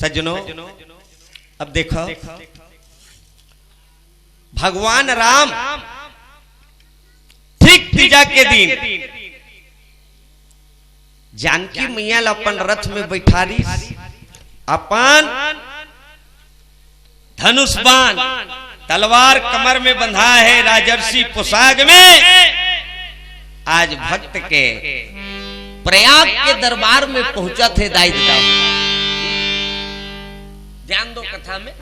सज्जनों अब देखो भगवान राम ठीक तीजा के दिन जानकी मैया अपन रथ में बैठारी अपन धनुष बाण तलवार कमर में बंधा है राजर्षि पोशाक में। आज भक्त के प्रयाग के दरबार में पहुंचा थे दाई दाऊ। ध्यान दो कथा में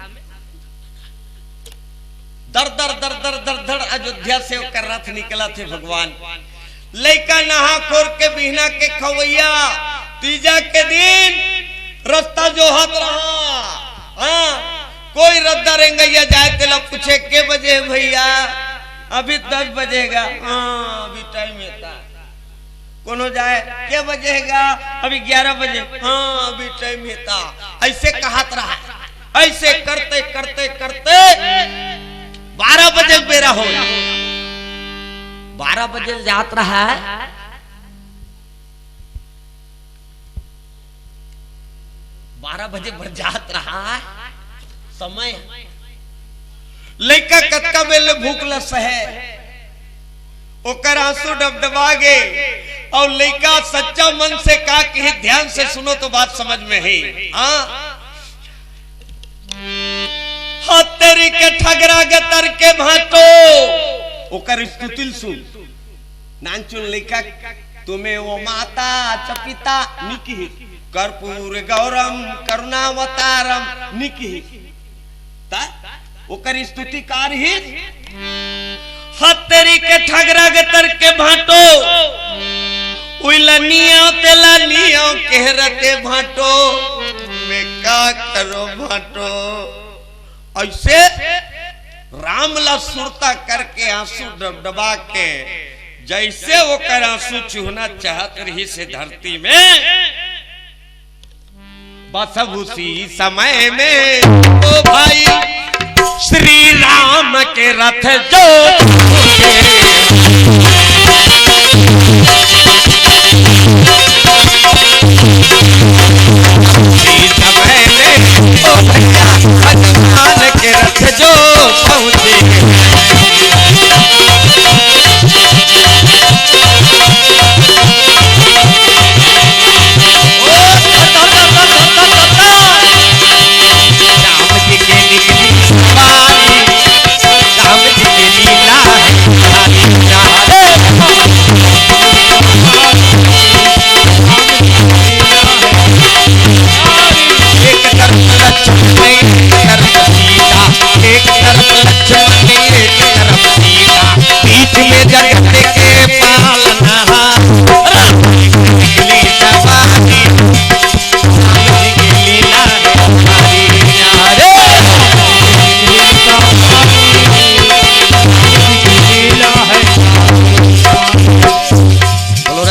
दर दर दर दर दर दर अयोध्या से होकर रथ निकला थे भगवान। लइका नहा खोर के बिहना के खवैया तीजा के दिन रास्ता जो हाथ रहा। हाँ कोई रद्दा रेंगैया जाए तेला पूछे के बजे भैया अभी 10 बजेगा। हाँ अभी टाइम था। कोनो जाए के बजेगा अभी 11 बजे। हाँ अभी टाइम था। ऐसे कहत रहा। ऐसे करते करते करते 12 बजे बेरा हो 12 बजे जात रहा है। 12 बजे भर जात रहा है समय। लइका कत्का में भूख लस है ओकर आंसू डबडबा गए और लइका सच्चा मन से कहा कि ध्यान से सुनो तो बात समझ में है। हाँ तेरी के ठगरा गतर के भाटो ओकर स्तुतिल सुन नानचुन लइका तुम्हें वो माता चपिता निकी कर्पूर गौरम करुणावतारम निकी ओकर स्तुति कार ही। हत्तरी के ठगरा गतर के भाटो उइलनिया तेलानिया कहरते भाटो मैं का करो भाटो। ऐसे रामला सुरता करके आंसू डबडबा के जैसे वो कर आंसू चूहना चाहत रही से धरती में। बस उसी समय में ओ भाई श्री राम के रथ जो उसी समय में ओ भैया हनुमान के रथ जो पहुंचे।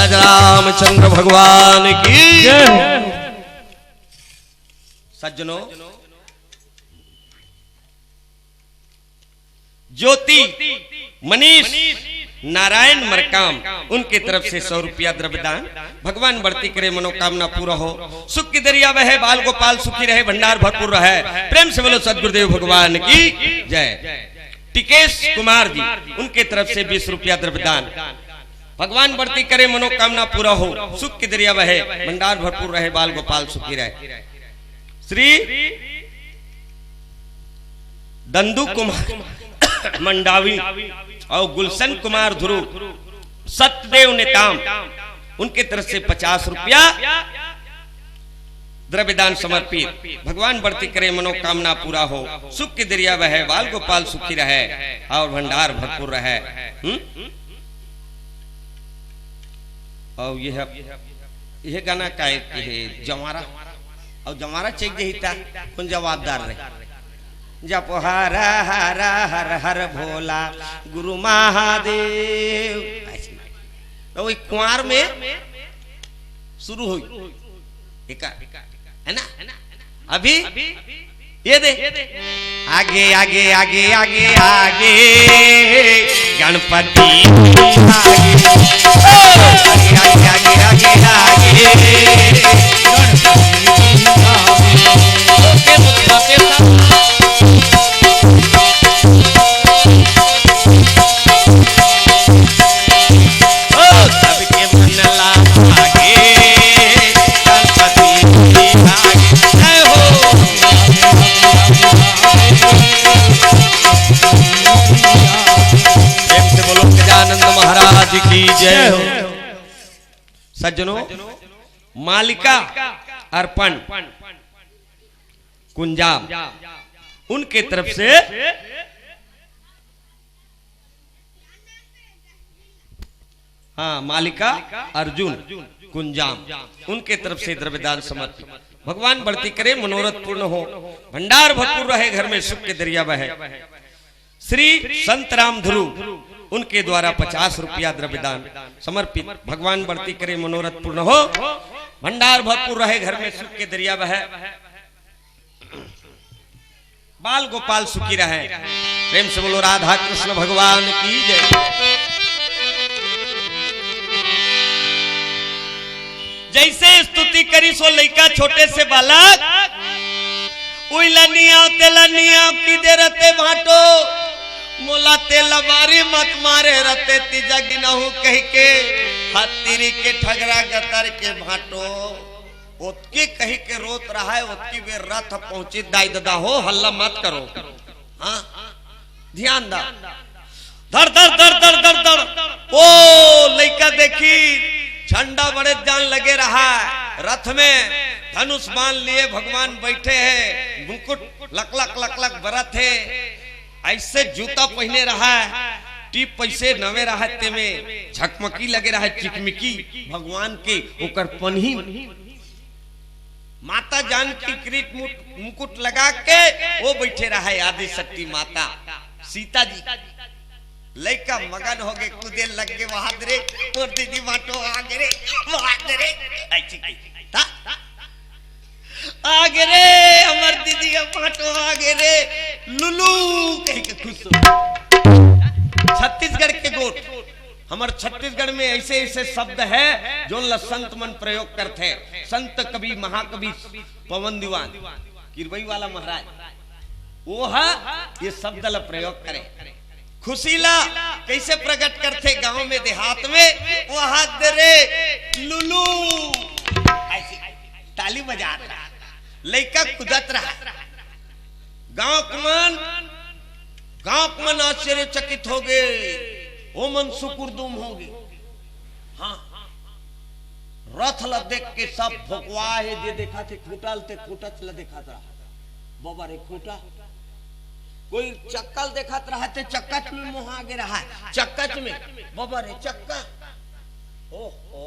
रामचंद्र भगवान की जय। सज्जनों ज्योति मनीष नारायण मरकाम उनके तरफ से 100 रुपया द्रव्यदान। भगवान बढ़ती करे मनोकामना पूरा हो सुख की दरिया बहे बाल गोपाल सुखी रहे भंडार भरपूर रहे। प्रेम से बोलो सदगुरुदेव भगवान की जय। टिकेश कुमार जी उनके तरफ से 20 रुपया द्रव्यदान। भगवान बढ़ती करे मनोकामना पूरा हो सुख की दरिया बहे भंडार भरपूर रहे बाल गोपाल सुखी रहे। श्री दंदू कुमार मंडावी और गुलशन कुमार ध्रुव सत्यदेव नेताम उनके तरफ से 50 रुपया द्रव्यदान समर्पित। भगवान बढ़ती करे मनोकामना पूरा हो सुख की दरिया बहे बाल गोपाल सुखी रहे और भंडार भरपूर रहे। और यह गाना का जमारा और जमारा चेक जहिता कौन जवाबदार रहे। जप हर हर हर हर भोला गुरु महादेव तो वही कुंवर में शुरू हुई है ना। अभी ये दे आगे आगे आगे आगे आगे गणपति आगे आगे आगे आगे आगे सज्जनों, मालिका अर्पण कुंजाम उनके तरफ से हाँ, मालिका अर्जुन कुंजाम उनके तरफ से द्रव्यदान समर्पित। भगवान बढ़ती करे, मनोरथ पूर्ण हो, भंडार भरपूर रहे, घर में सुख के दरिया बहे। श्री संत राम ध्रुव उनके द्वारा 50 रुपया द्रव्यदान समर्पित। भगवान बढ़ती करे, मनोरथ पूर्ण हो, भंडार भरपूर रहे, घर में सुख के दरिया बहे, बाल गोपाल सुखी रहे। प्रेम से बोलो राधा कृष्ण भगवान की जय। जैसे स्तुति करी सो लइका छोटे से बालक, उइलनिया तेलनिया की दे रते भाटो, मोला तेलबारी मत मारे रते तीजा गिनहु कह के, हत्तीरी के ठगरा गतर के भाटो, ओतके कही के रोत रहा है, ओतकी वे रथ पहुंची। दाई दादा हो, हल्ला मत करो, हाँ ध्यान दा। धर धर धर धर धर धर ओ लइका देखी झंडा बड़े जान लगे रहा, रथ में धनुष बांध लिए भगवान बैठे हैं, मुकुट लक लक लक लक बरत है, ऐसे जूता पहने रहा है, टीप पैसे नवे रहा, ते में झकमकी लगे रहा, चिकमिकी भगवान के ऊपर पन्ही, माता जानकी किरीट मुकुट लगा के वो बैठे रहा है, आदि शक्ति माता सीता जी। लइका मगन हो गए, कूदे लग गए, बहादुरे और दीदी बाटो आगे रे, बहादुरे ऐसी था आगे रे, हमार दीदी बाटो आगे रे, लुलू कह के खुश हो। छत्तीसगढ़ के गोट, हमारे छत्तीसगढ़ में ऐसे ऐसे शब्द है जो संत मन प्रयोग करते हैं। संत कवि महाकवि पवन दीवान किरवई वाला महाराज वो है, ये शब्द ला प्रयोग करे। खुशीला कैसे प्रकट करते गांव में देहात में, वो हाथ दे रे लुलू ऐसी ताली बजा रहा, लइका कुदत रहा, गांव मन आश्चर्यचकित हो गए, वो मन सुकुरदुम हो गए। हाँ, रथ ला देख के सब भगवा है, जे देखा थे खूटल ते खूटच ला देखा था, बाबा रे खूटा, कोई चक्कल देखत रहा थे, चक्कच में मुँह आगे रहा है, चक्कच में बाबा रे चक्का, ओहो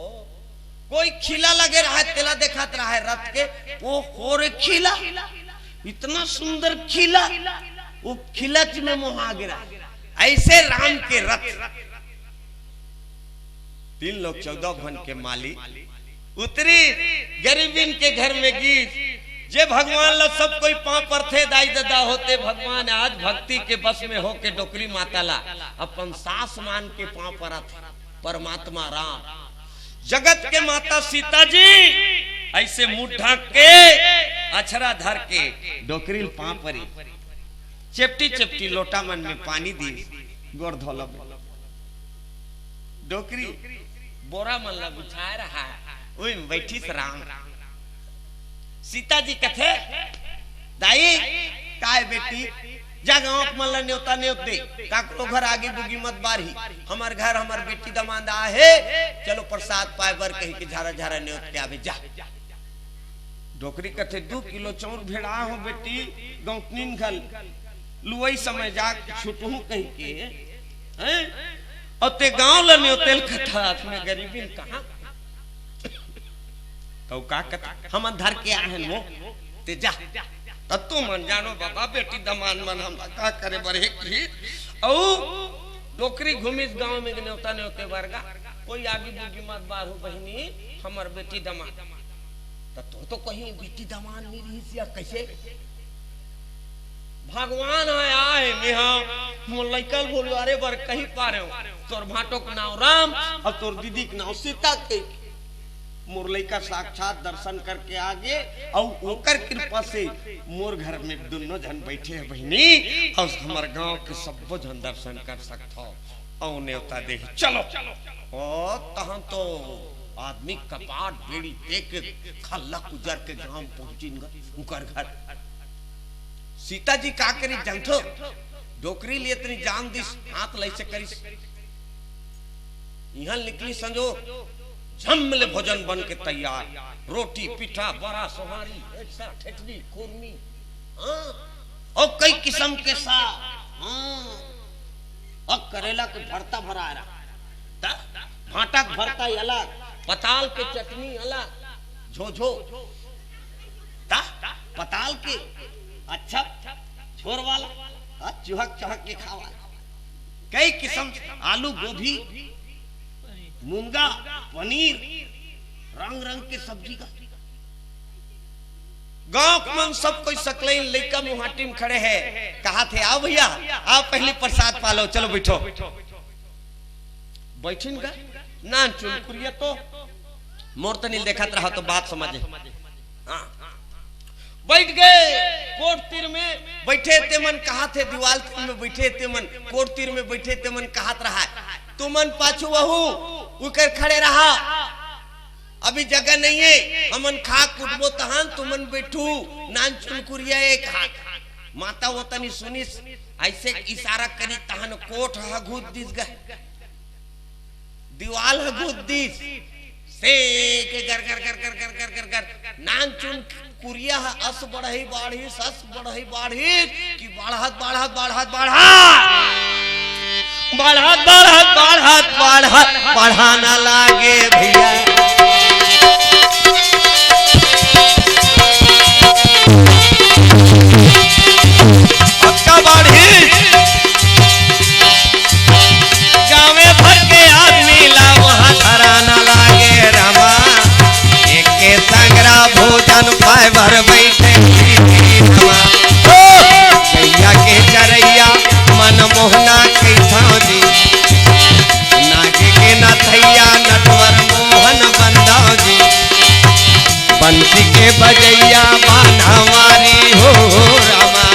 कोई खिला लगे रहा है, तेला देखत रहा है रथ के, वो हो रे खिला, इतना सुंदर खिला, वो खिलच में मुँह आगे रहा। ऐसे राम के रथ, 3 लोग 14 भवन के मालिक उतरी, गरीबिन के घर में गीत, जे भगवान ला सब कोई पांव पर थे, दाई दादा होते भगवान आज भक्ति के बस में होके डोकरी माता ला अपन सास मान के पांव पर थे। परमात्मा राम जगत के माता सीता जी ऐसे मुंह ढक के अछरा धर के डोकरी पांव परी, चेपटी चेपटी लोटा मन में पानी दी, गोर धोला डोकरी बोरा मन ला बिछा रहा है, वही बैठी राम। सीता जी कथे दाई काय बेटी जा गाँव मन न्योता न्योत दे, काकरो घर आगे बुगी मत बारही, हमार घर हमार बेटी दमाद आहे, चलो प्रसाद पाए बर कही के झारा झारा न्योत के आवे जा। डोकरी कथे 2 किलो चौर भेड़ा हो बेटी, गौतनीन घल लुवई समय जा छुटू कही के हैं, और ते गाँव ला न्योतेल कथा में गरीबी कहाँ तो का कथा हम धर के आहन वो ते जा, तब तो मन जानो बाबा बेटी दमान मन हम का करे बरे की। औ डोकरी घूमिस गांव में न्योता न्योते वर्गा, कोई आगे बुगी मत बार हो बहनी हमर बेटी दमान, तो कहीं बेटी दमान नहीं रही, कैसे भगवान आए में लइकल बोलो अरे बर कहीं पा रहे हो, तोर भाटो का नाम राम और तोर दीदी का नाम सीता के, मुरली का साक्षात दर्शन करके आगे और ओकर कृपा से मोर घर में दोनों जन बैठे हैं बहनी, और हमारे गांव के सब जन दर्शन कर सकता और न्योता दे चलो। ओ तहां तो आदमी कपाट बेड़ी देख खल्ला गुजर के गांव पहुंचीगा उनकर घर। सीता जी का करी जनथो डोकरी लिए इतनी जान दिस हाथ लई से करी, यहाँ निकली संजो जमले भोजन बन के तैयार, रोटी पिठा बड़ा सोहारी ऐसा ठेठरी कुरमी और कई किस्म के साग और करेला के भरता भरा रहा, भाटा भरता अलग, पताल के चटनी अलग, झोझो पताल के अच्छा छोर वाला चुहक चहक के खावा, कई किस्म आलू गोभी मूंगा पनीर रंग रंग के सब्जी का। गांव मन सब कोई सकले लड़का मुहाटी में खड़े हैं, कहा थे आओ भैया आओ पहले प्रसाद पालो, चलो बैठो। बैठिन का ना चुनकुरिया तो मोर तनिल देखत रहा तो बात समझे। बैठ गए कोट तीर में बैठे ते मन, कहा थे दीवाल में बैठे ते मन, कोट तीर में बैठे ते मन कहत रहा तुमन पाछू वहू उकर खड़े रहा, अभी जगह नहीं है, हमन खा कुटबो तहान तुमन बैठू नान चुनकुरिया एक हाथ। माता वो तनी सुनी ऐसे इशारा करी तहान कोट हगुद दिस गए, दीवाल हगुद दिस से के गर गर गर गर गर गर गर गर नान चुनकुरिया अस बढ़ई बाढ़ी सस बढ़ई बाढ़ी कि बढ़त बढ़त बढ़त बढ़त बढ़त बढ़त बढ़त बढ़त बढ़ाना लागे भैया। पक्का बढ़ी गाँव भर के आदमी ला वहाँ धराना लागे रमा, एक के संगरा भोजन पाए भर बैठे रमा, कैया के चरैया मन मोहना कैसा जी, नागे के नथैया नटवर मोहन बंदा जी, बंसी के बजैया बान हमारी हो रमा।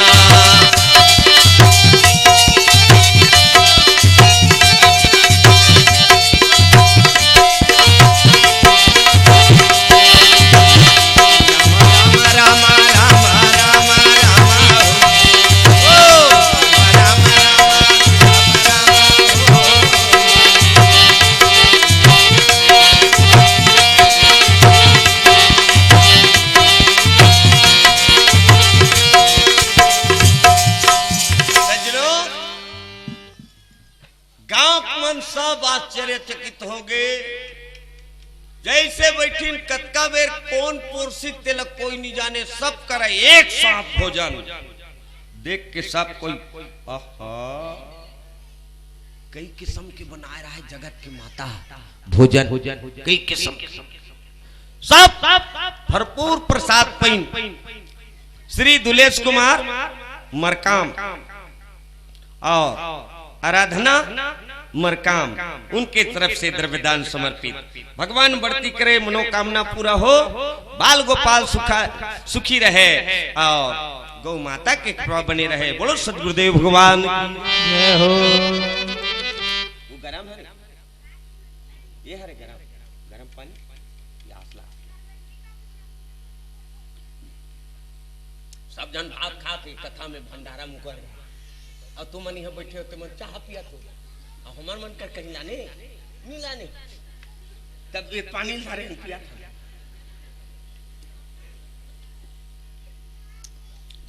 सब आश्चर्यचकित हो गए, जैसे बैठीन कतका बेर कौन पुरसित तेलक कोई नहीं जाने, सब करे एक साथ भोजन देख के सब कोई कई किस्म के बनाए रहा है जगत की माता भोजन, कई किस्म सब भरपूर प्रसाद पैन। श्री दुलेश कुमार मरकाम और आराधना मरकाम उनके तरफ से द्रव्यदान समर्पित। भगवान बढ़ती करे, मनोकामना पूरा हो, बाल गोपाल सुखी रहे और गौ माता के कृपा बने रहे। बोलो सदगुरुदेव भगवान जय हो। वो गरम है, ये हरे गरम पानी सब जन भात खाते कथा में भंडारा मुकर, और तुम मन यहाँ बैठे हो तुम चाह पिया तो हमार मन कर कहीं लाने नहीं लाने, तब ये पानी सारे पिया था।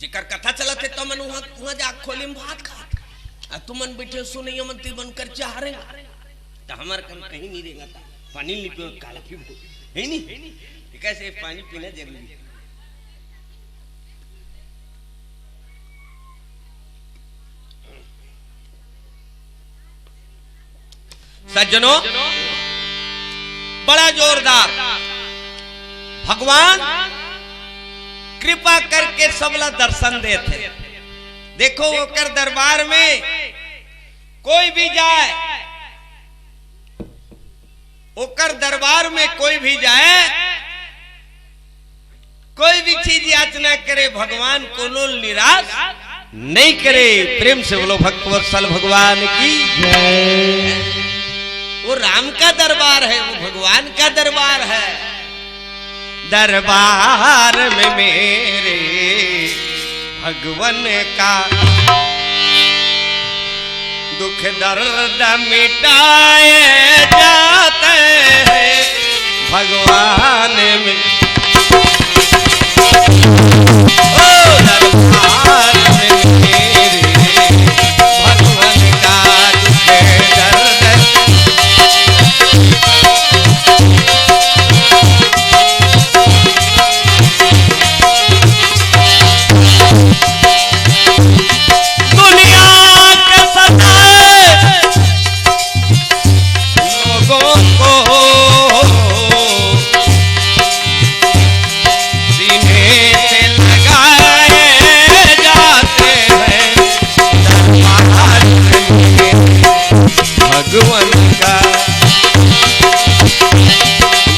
जिकर कथा चला थे तो मन वहां जा खोले में भात खा, तुम मन बैठे सुने मन ती बन कर चाह रहे तो हमार कम कहीं नहीं रहेगा था। पानी नहीं पियो काला पी है नहीं, कैसे पानी पीना जरूरी है। सज्जनों बड़ा जोरदार भगवान कृपा करके सबला दर्शन देते। देखो ओकर दरबार में कोई भी जाए, ओकर दरबार में कोई भी जाए, कोई भी चीज याचना करे, भगवान कोनो निराश नहीं करे। प्रेम से बोलो भक्तवत्सल भगवान की जय। वो राम का दरबार है, वो भगवान का दरबार है। दरबार में मेरे भगवान का दुख दर्द मिटाए जाते हैं, भगवान में ओ दरबार में मेरे भगवान का दुख दर्द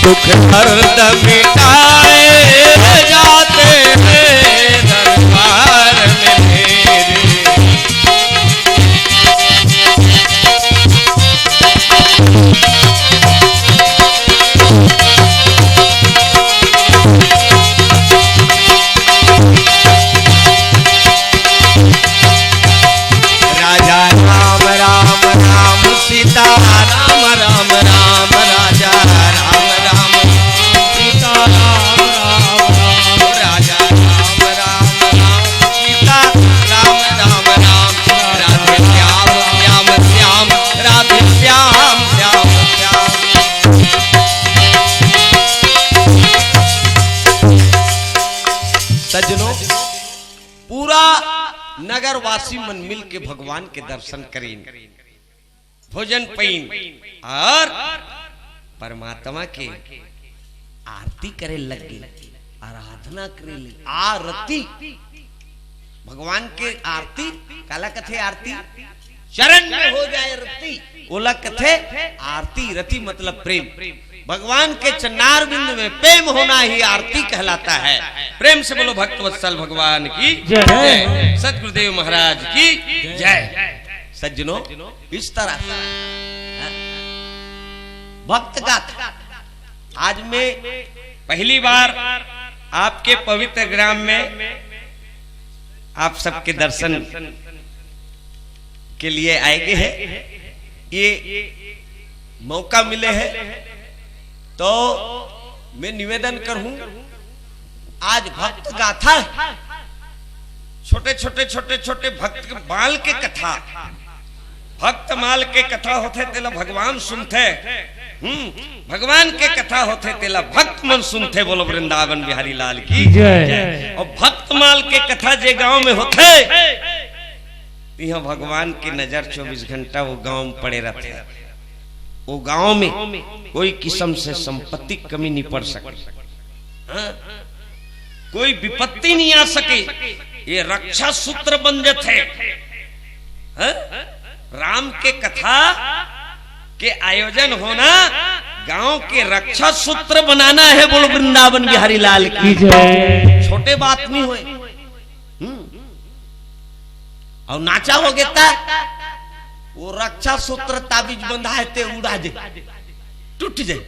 दुख दर्द मिटाए जाते हैं दरबार में मेरे। राजा राम राम राम सीता राम राम राम राजा राम राम सीता राम राम राम राजा राम राम राम सीता राम राम राम राधे श्याम श्याम श्याम राधे श्याम श्याम श्याम। सज्जनों, पूरा नगरवासी मन मिल के भगवान के दर्शन करें, भोजन पीन और परमात्मा के आरती करे लगे, आराधना करे लगे। आरती भगवान के आरती काला कथे आरती चरण में हो जाए रति, ओला कथे आरती। रति मतलब प्रेम। भगवान के चन्नार बिंद में प्रेम होना ही आरती कहलाता है। प्रेम से बोलो भक्तवत्सल भगवान की जय, सतगुरुदेव महाराज की जय। सज्जनों, इस तरह भक्त गाथा आज मैं पहली बार आपके पवित्र ग्राम में आप सबके दर्शन के लिए आए हैं। ये मौका मिले है तो मैं निवेदन करूं, आज भक्त गाथा छोटे छोटे छोटे छोटे भक्त माल के कथा, भक्त माल के कथा होते तेला भगवान सुनते। भगवान के कथा होते तेला भक्त मन सुनते। बोलो वृंदावन बिहारी लाल की जय। और भक्त माल के कथा जे गांव में होते, यहाँ भगवान की नजर 24 घंटा वो गांव में पड़े रहते। वो गांव में कोई किस्म से संपत्ति कमी नहीं पड़ सके, कोई विपत्ति नहीं आ सके। ये रक्षा सूत्र बन जाते। राम के कथा के आयोजन होना गांव के रक्षा सूत्र बनाना है। बोलो वृंदावन बिहारी लाल की जय। छोटे बात नहीं हुए। और नाचा हो गया वो रक्षा सूत्र ताबीज बंधा है ते उड़ा दे, टूट जाए।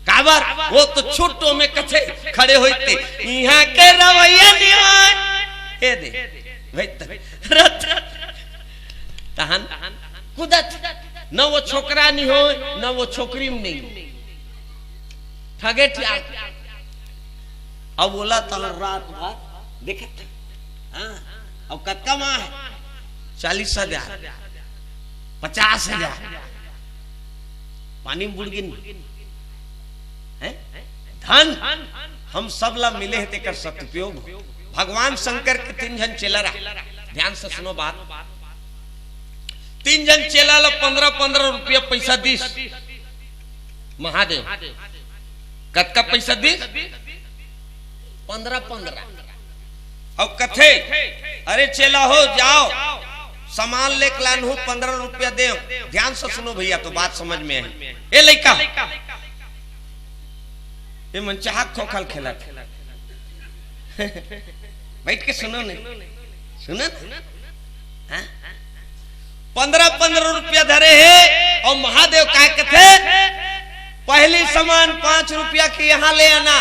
काबर वो तो छोटो में कथे खड़े होते। यहाँ के रवैया नहीं दे भाई तहन कुदत न वो छोकरा नहीं हो न वो छोकरी में नहीं ठगे। अब बोला तो रात भर देखे अब कत्का माँ है 40,000 50,000 पानी में बुड़ गिन है धन। हम सब ला मिले है तेकर सदुपयोग। भगवान शंकर के 3 जन चेला रहा। ध्यान से सुनो बात। 3 जन चेला ला 15-15 रुपया पैसा दीस। महादेव कतका पैसा दीस? 15-15। अब कथे अरे चेला हो जाओ सामान लेके लान हो 15 रुपया दे। ध्यान से सुनो भैया तो बात समझ में आई। ए लइका ये मन चाह खोखल खेला बैठ के सुनो नहीं सुनो। 15-15 रुपया धरे है। और महादेव क्या कहते, पहली सामान 5 रुपया के यहाँ ले आना,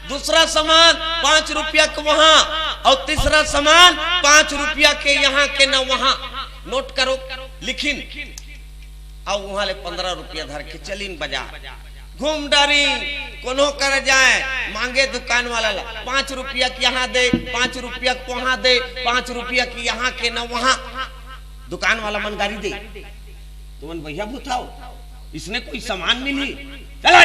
दूसरा सामान 5 रुपया के वहां, और तीसरा सामान 5 रुपया के यहाँ के न वहां। नोट करो लिखिन। और वहां ले 15 रुपया धर के चलीन बाजार। घूम डरी कोनो कर जाए मांगे दुकान वाला ला 5 रुपया की यहाँ दे 5 रुपया को वहां दे 5 रुपया की यहाँ के न वहां। दुकान वाला मन गाड़ी दे तो मन भैया बुताओ इसने कोई सामान मिली चल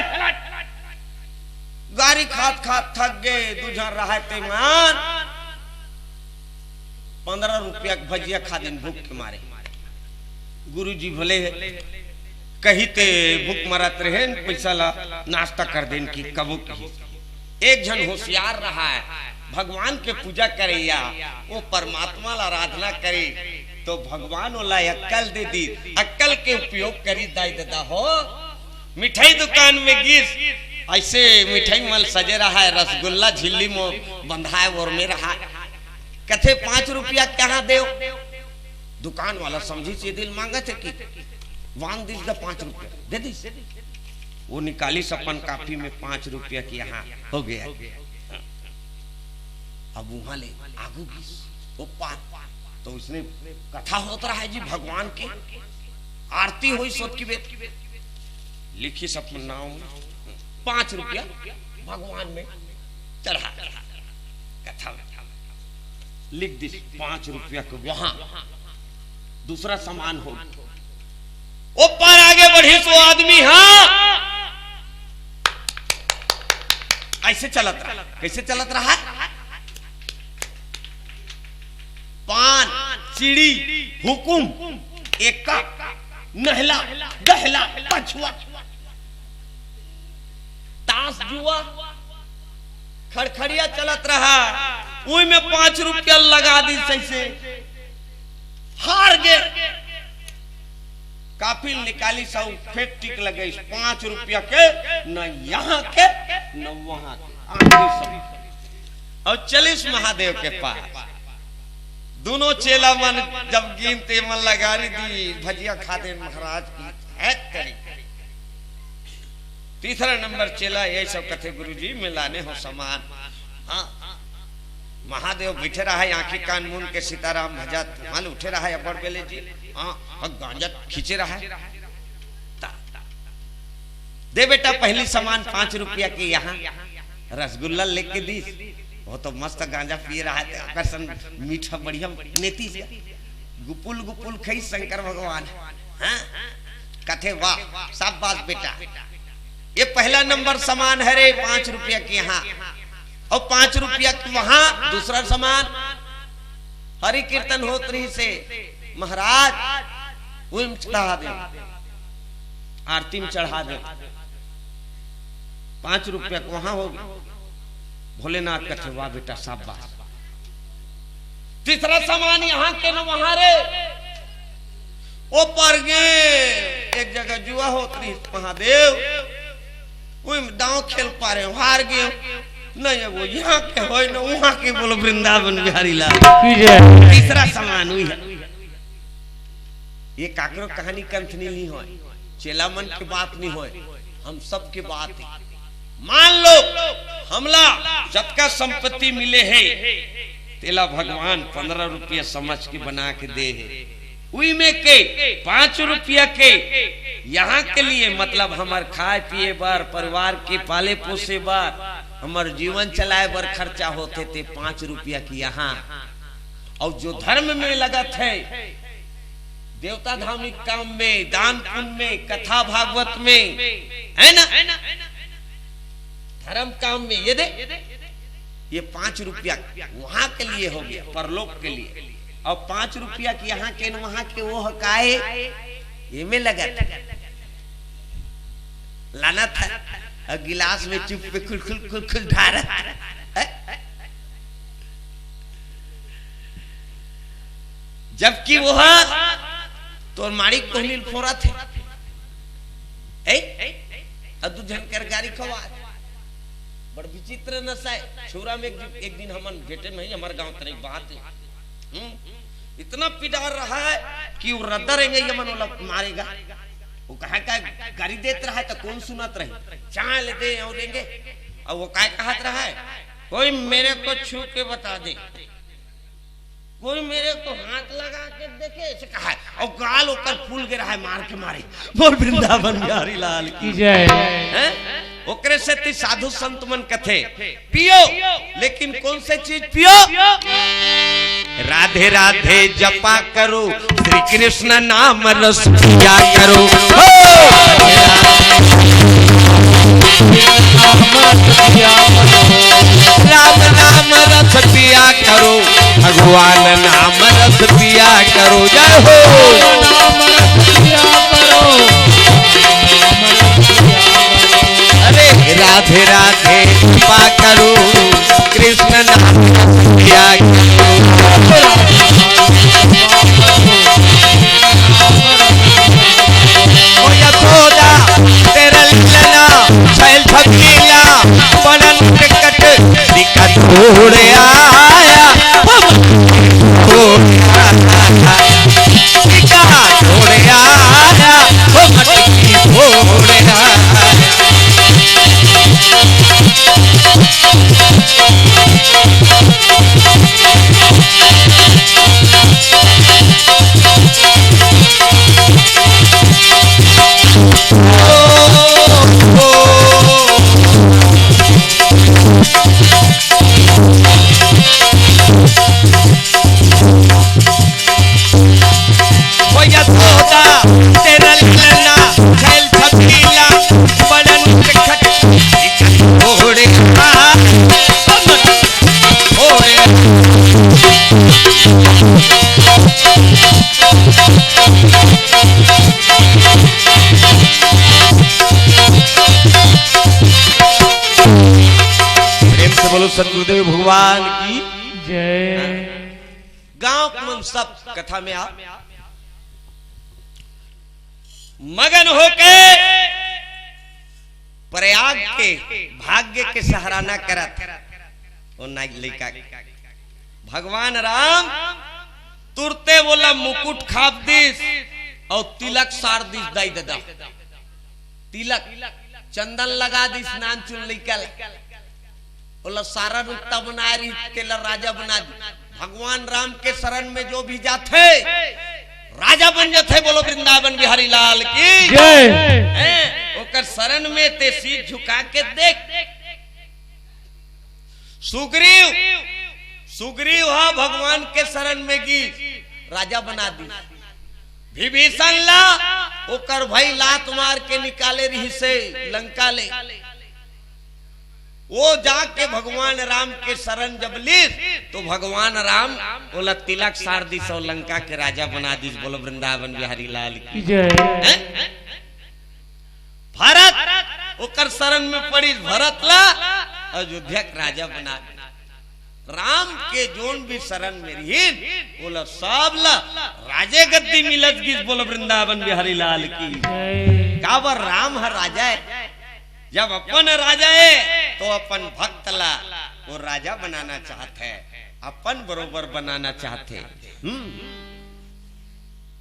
गाड़ी खात खात थक गए दूझर रहा ते मान 15 रुपया भजिया खा दिन भूख के मारे। गुरुजी भले कही ते भूख मरत रहे पैसा ला नाश्ता कर देन की कबू की। एक जन होशियार रहा है भगवान के पूजा करे या वो परमात्मा ला आराधना करे तो भगवान वाला अक्कल दे दी। अक्कल के उपयोग करी दाई दादा हो। मिठाई दुकान में गिस ऐसे मिठाई मल सजे रहा है रसगुल्ला झिल्ली में बंधा है और में रहा कथे 5 रुपया कहाँ दे। दुकान वाला समझी से दिल मांगा थे कि वांग दिस द 5 रुपया दे दी। वो निकाली सपन काफी में 5 रुपया की यहाँ हो गया। अब वहां ले आगू वो पार तो उसने कथा होता रहा है जी भगवान की आरती हुई सोच की बेट लिखी सपन नाम 5 रुपया भगवान में चढ़ा कथा लिख दी 5 रुपया को वहां दूसरा सामान हो ऊपर आगे बढ़ी सो आदमी हाँ ऐसे चलत रहा। कैसे चलत रहा? पान सीढ़ी हुकुम एका नहला गहला पछुआ ताश जुआ खड़खड़िया चलत रहा। वही में 5 रुपया लगा दी सही हार गए। काफी निकाली सब फिर टिक लगे 5 रुपया के न यहाँ के न वहां के और 40 महादेव के पास। दोनों चेला मन जब गिनते मन लगारी दी भजिया खाते महाराज की। तीसरा नंबर चेला ये सब कथे गुरुजी मिलाने हो सामान। हाँ महादेव बैठे रहा है आंखी कान मुन के सीताराम भजा माल उठे रहा है अबर बेले जी। हाँ गांजा खींचे रहा है। दे बेटा पहली सामान 5 रुपया की यहाँ रसगुल्ला लेके दी। वो तो मस्त गांजा पी रहा है आकर्षण मीठा बढ़िया नेती से गुपुल गुपुल खई शंकर भगवान। हाँ कथे वाह सब बात बेटा ये पहला नंबर सामान है रे 5 रुपया की यहाँ और 5 रुपया की वहां। दूसरा सामान हरि कीर्तन होत्री से महाराज वो चढ़ा दे आरती में चढ़ा दे 5 रुपया को वहां होगी। भोलेनाथ कथे वाह बेटा शाबाश। तीसरा सामान यहाँ के न वहां रे ओ पर गए एक जगह जुआ होती महादेव वो दांव खेल पा रहे हार गए नहीं वो यहाँ के हो न वहां के बोलो वृंदावन बिहारी लाल। तीसरा सामान हुई है ये काकरो कहानी कंथनी नहीं हो चेला मन की बात नहीं हो हम सब की बात है। मान लो हमला जब का संपत्ति मिले है तेला भगवान 15 रुपया समझ के बना के दे है। उई में के 5 रुपया के यहाँ के लिए मतलब हमार खाए पिए बार परिवार के पाले पोसे बार हमार जीवन चलाए बार खर्चा होते थे 5 रुपया की यहाँ। और जो धर्म में लगा थे देवता धार्मिक काम में दान पुण्य में कथा भागवत में है ना धर्म काम में ये 5 रुपया वहां के लिए हो गया परलोक के लिए। और 5 रुपया की यहाँ के वहां के वो हकाए ये में लगा लाना था और गिलास में चुप पे खुल खुल खुल खुल ढारा। जबकि वो तो माड़ी कोहनी फोरा थे अदू झनकर गाड़ी खवा बड़ विचित्र नशा है। छोरा में एक दिन हमन बेटे नहीं हमारे गांव तरह बात है इतना पिटार रहा है कि वो रद्दा रहेंगे ये मन वाला मारेगा। वो कहा का गाड़ी देते रहा है तो कौन सुनत रहे चाह ले दे और देंगे और वो काय कहत रहा है कोई मेरे को छू के बता दे कोई मेरे को हाथ लगा के देखे ऐसे कहा है, और गाल होकर फूल गिरा है मार के मारे। बोल वृंदावन बिहारी लाल की जय। ओकरे से ती साधु संत मन कथे पियो, लेकिन कौन से चीज पियो? राधे राधे जपा करो, श्री कृष्ण नाम रस पिया करो। राम नाम रस पिया करो, भगवान नाम रस पिया करो। जय हो। अरे राधे राधे कृपा करो, कृष्ण नाम रस पिया करो। ओ यशोदा तेरा लला छैल फकीला बनन टिकट दिक्कत छोड़े आया, छोड़े आया, वो मटकी छोड़े आया। बोलो सतगुरुदेव भगवान की जय। गांव में सब कथा में आप मगन होके प्रयाग के भाग्य के सहाराना करत और लड़का भगवान राम तुरते बोला मुकुट खाप दिस और तिलक सार दिस दाई दादा, तिलक चंदन लगा दिस नान चुन निकल बोला सारा रुकता बना रही तेला राजा बना दी। भगवान राम के शरण में जो भी जाते राजा बन जाते। बोलो वृंदावन बिहारी लाल की जय। ओकर शरण में ते सिर झुका के देख। सुग्रीव सुग्रीव हा भगवान के शरण में गी राजा बना दी। विभीषण ला ओकर भाई लात मार के निकाले रही से लंका ले। वो जाके भगवान राम के शरण जब ली तो भगवान राम बोला तिलक सार दी सौ लंका के राजा बना दी। बोलो वृंदावन बिहारी लाल की जय। भरत ओकर शरण में पड़ी, भरत ला अयोध्या के राजा बना दी। राम के जोन भी शरण में रही बोला सब ला राजे गद्दी मिलत गिस। बोलो वृंदावन बिहारी लाल की काबर राम है राजा है। जब अपन राजा है तो अपन भक्त ला वो राजा बनाना चाहते हैं, अपन बरोबर बनाना चाहते।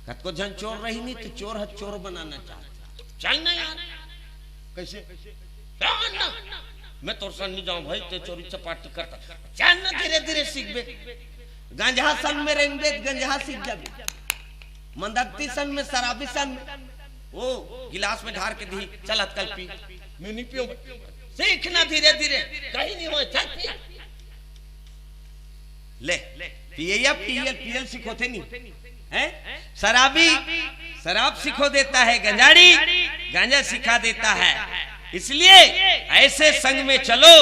कतको जन चोर रही नहीं तो चोर है चोर बनाना चाहते। चल ना यार कैसे ना मैं तोर सन नहीं जाऊं भाई ते चोरी चपाटी करता। चल ना धीरे धीरे सीख बे। गंजा सन में रहेंगे गंजा सीख जाबे। मंदती सन में शराबी सन में वो गिलास में ढार के दी चल अतकल पी। मैं नहीं पियो। सीखना धीरे धीरे कहीं नहीं हो। चल पी ले पिए या पियल पियल सिखोते नहीं है। शराबी शराब सिखो देता है, गंजाड़ी गांजा सिखा देता है। इसलिए ऐसे संग में चलो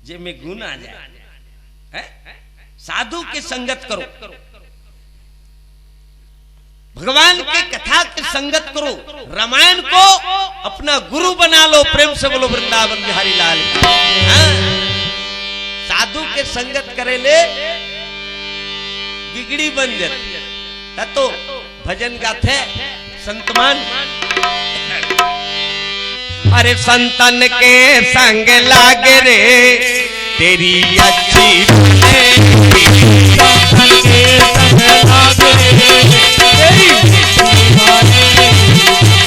जे में गुण आ जाए। साधु की संगत करो, भगवान के कथा की संगत करो, रामायण को अपना गुरु बना लो। प्रेम से बोलो वृंदावन बिहारी लाल। साधु के संगत करे ले बिगड़ी बन जाती तो भजन गाथे संतमान। अरे संतन के संग लागे रे तेरी अच्छी संतन के संग लागे तेरी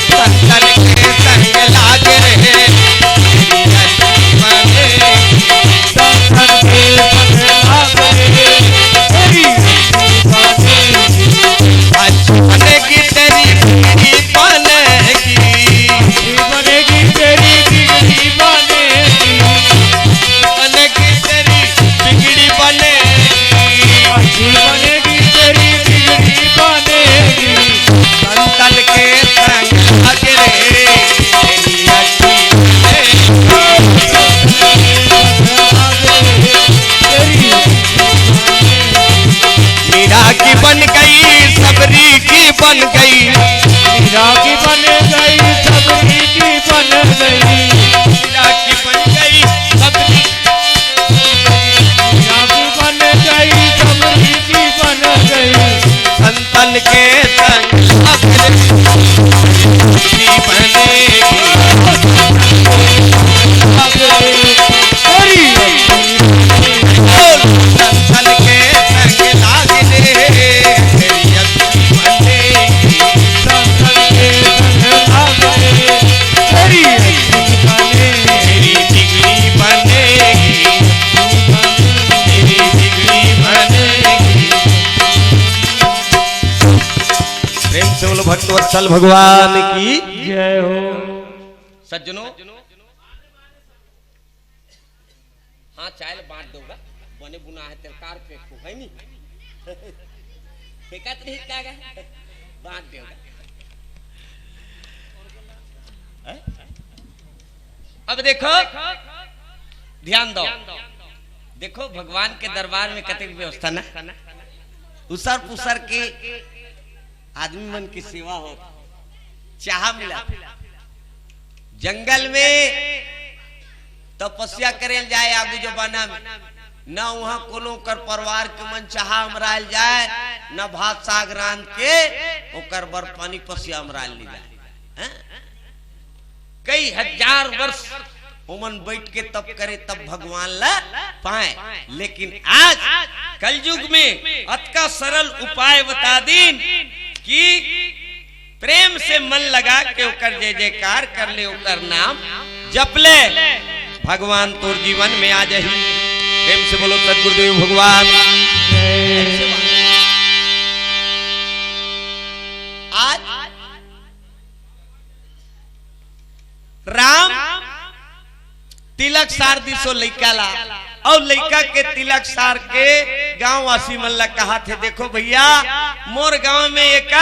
संतन के संग लागे रे तेरी अच्छी संतन के संग लागे बन गई, मीरा की बन गई सबरी की बन गई, मीरा की बन गई सबरी, मीरा की बन गई सबरी की बन गई, संतन के संग अगले बनेगी, संतन के संग लागले तेरी अग्नि बनेगी, संतन के संग लागले तेरी तेरी बिगड़ी बनेगी, तेरी बिगड़ी बनेगी। प्रेम से बोलो भक्तवत्सल भगवान की जय हो। सज्जनों, हाँ चाय बांट दोगा, बने बुना है तिलकार फेंको है नहीं, फेंका तो नहीं क्या गया, बांट दोगा। अब देखो, ध्यान दो, देखो भगवान के दरबार में कतई व्यवस्था ना, उसर पुसर के आदमी मन की सेवा हो, चाह मिला, जंगल में तपस्या करेल जाए आगू जमाना में, न वहां कोनो कर परिवार के मन चाह अमराल जाए, न भात साग रांध के ओकर बर पानी पसिया अमराल ली जाए। कई हजार वर्ष उमन बैठ के तप करे तब भगवान ला पाए, लेकिन आज कलयुग में अतका सरल उपाय बता दीन कि प्रेम से मन लगा के ओकर जय जयकार कर ले, ओकर नाम जप ले, भगवान तोर जीवन में आ जाही। प्रेम से बोलो सदगुरुदेव भगवान। आज राम तिलक सार दिसो लइका ला, और लइका के तिलक सार के गांव वासी मन ला कहा थे, देखो भैया मोर गांव में एक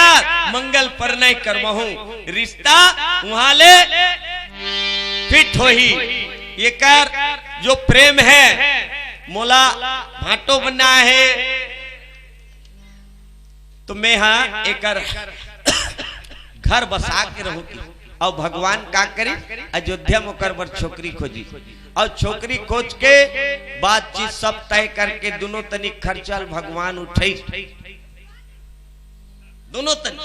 मंगल परनय करमहू, रिश्ता वहां ले फिट होही, ये कर जो प्रेम है मोला भाटो बना है, तो मैं हाँ एक घर बसा के रहूंगी। और भगवान का करी, अयोध्या में कर बर छोकरी खोजी, और छोकरी खोज के बातचीत सब तय करके दोनों तनिक खर्चल भगवान उठाई, दोनों तनिक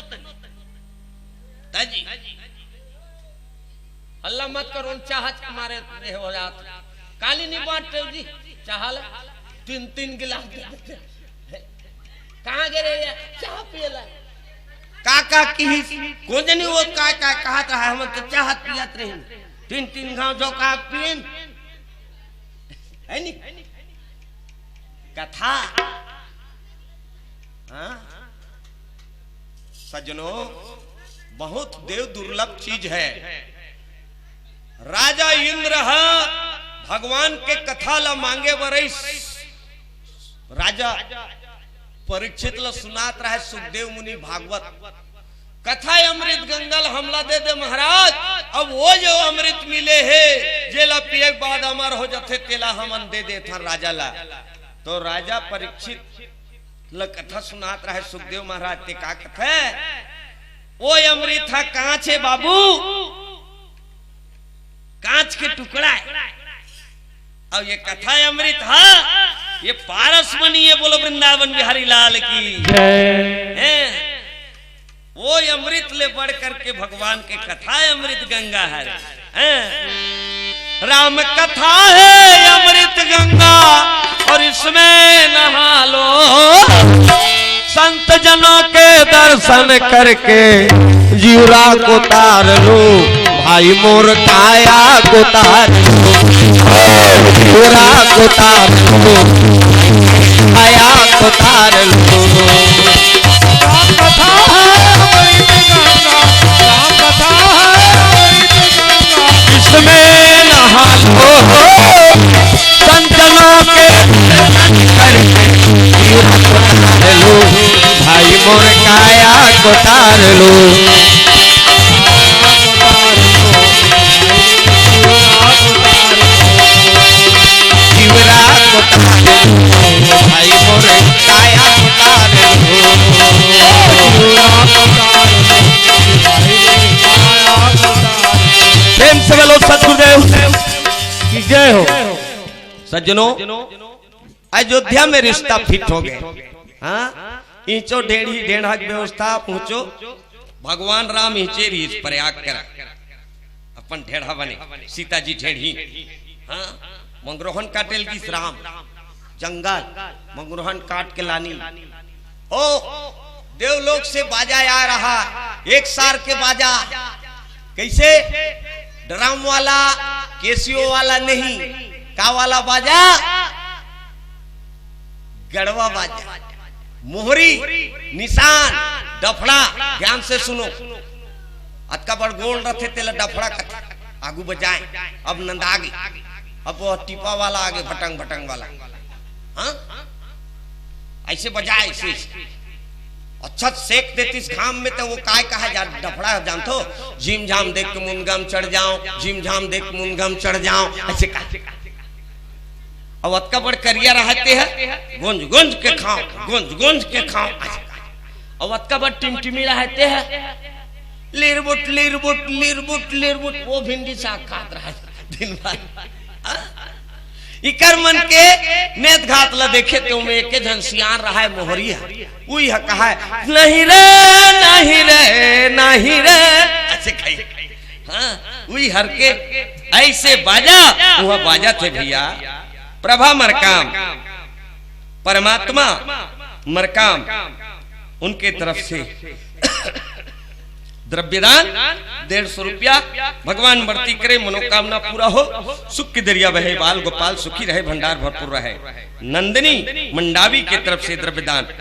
अल्लाह मत करो, चाहत हमारे हो जात काली नहीं बांटते जी, चाहल 3-3 गिलास कहाँ गिरे चाह पियला काका की कोई नहीं, वो काका कहा था हम तो चाहत पियत रही, 3-3 गांव जो का पियन है नहीं कथा। हाँ सज्जनों, बहुत देव दुर्लभ चीज है। राजा इंद्र भगवान के कथा ला मांगे बरस, राजा परीक्षित ला सुनात रहे सुखदेव मुनि भागवत कथा, अमृत गंगल हमला दे दे महाराज, अब वो जो अमृत मिले है जेला पिए के बाद अमर हो जाते तेला हमन दे दे था राजा ला। तो राजा परीक्षित ला कथा सुनात रहे सुखदेव महाराज ते का कथा है, वो अमृत था कांच है बाबू, कांच के टुकड़ा है, अब ये कथा अमृत है, ये पारस बनी है, बोलो वृंदावन बिहारी लाल की जय। वो अमृत ले बढ़ करके भगवान के कथा अमृत गंगा है, राम कथा है अमृत गंगा, और इसमें नहा लो, संत जनों के दर्शन करके जीरा को तार लो, भाई मोर काया को तार लो, जीरा को तार लो, काया को तार लो। राम कथा है अमृत गंगा, राम कथा है अमृत गंगा, इसमें नहा लो, संतनों के करके जीरा को तार लो, भाई मोर काया को तार लो। जीवरा को तार लो, भाई मोर काया को तार लो। सज्जनों अयोध्या में रिश्ता फिट हो गए। हाँ इंचो ढेढ़ी ढेढ़ा की व्यवस्था पहुंचो भगवान राम इंचे रीच प्रयाग कर अपन ढेढ़ा बने सीता जी ढेढ़ी। हाँ मंगरोहन काटेल की राम जंगल मंगरोहन काट के लानी। ओ देवलोक से बाजा आ रहा एक सार के बाजा कैसे ड्रम वाला केसियो वाला नहीं का वाला बाजा गढ़वा बाजा मोहरी निशान डफड़ा ध्यान से सुनो अतका बड़ गोल रथे तेला डफड़ा आगू बजाए। अब नंदागी अब वो टिपा वाला आगे भटंग भटंग वाला। हाँ ऐसे बजाए ऐसे अच्छा सेक देती इस घाम में तो वो काय कहा जा डफड़ा जानतो झिम झाम देख के मुनगम चढ़ जाओ झिम झाम देख के मुनगम चढ़ जाओ ऐसे कहा। अब अतका बड़ करिया रहते हैं गुंज गुंज के खाओ गुंज गुंज के खाओ। अब अतका बड़ टिमटिमी रहते हैं लिरबुट लिरबुट लिरबुट लिरबुट वो भिंडी साग खात रहा दिन भर। इकर मन के नेत घात ला देखे तो में एक झंसियान रहा है मोहरी है वही है कहा है नहीं रे नहीं रे नहीं रे ऐसे कही। हाँ वही हर के ऐसे बाजा वह बाजा थे भैया प्रभा मरकाम परमात्मा मरकाम उनके तरफ से द्रव्यदान 150 रुपया भगवान वर्ती करे मनोकामना पूरा हो सुख की दरिया बहे बाल गोपाल सुखी रहे भंडार भरपूर रहे। नंदिनी मंडावी के तरफ से द्रव्यदान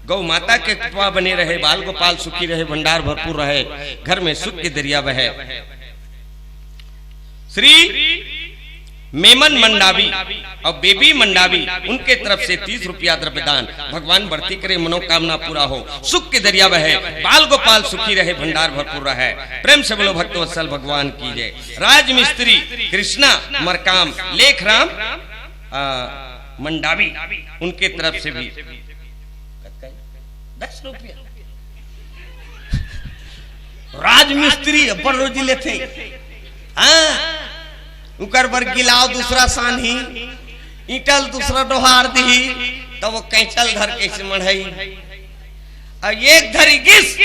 गौ माता के कृपा बने रहे बाल गोपाल सुखी रहे भंडार भरपूर रहे घर में सुख की दरिया बहे। श्री मेमन मंडावी और बेबी मंडावी उनके तरफ से 30 रुपया द्रव्यदान भगवान वर्ती करे मनोकामना पूरा हो सुख के दरिया बहे बाल गोपाल सुखी रहे भंडार भरपूर रहे। प्रेम से बोलो भक्तवत्सल भगवान की जय। राज मिस्त्री कृष्णा मरकाम लेख राम मंडावी उनके तरफ से भी 10 रुपया। राज मिस्त्री बड़ रोजी लेते उकर बर गिलाव दूसरा सानी ईटल दूसरा डोहार दी तब वो कैचल धर कैसे मढ़ाई और एक धरी गिस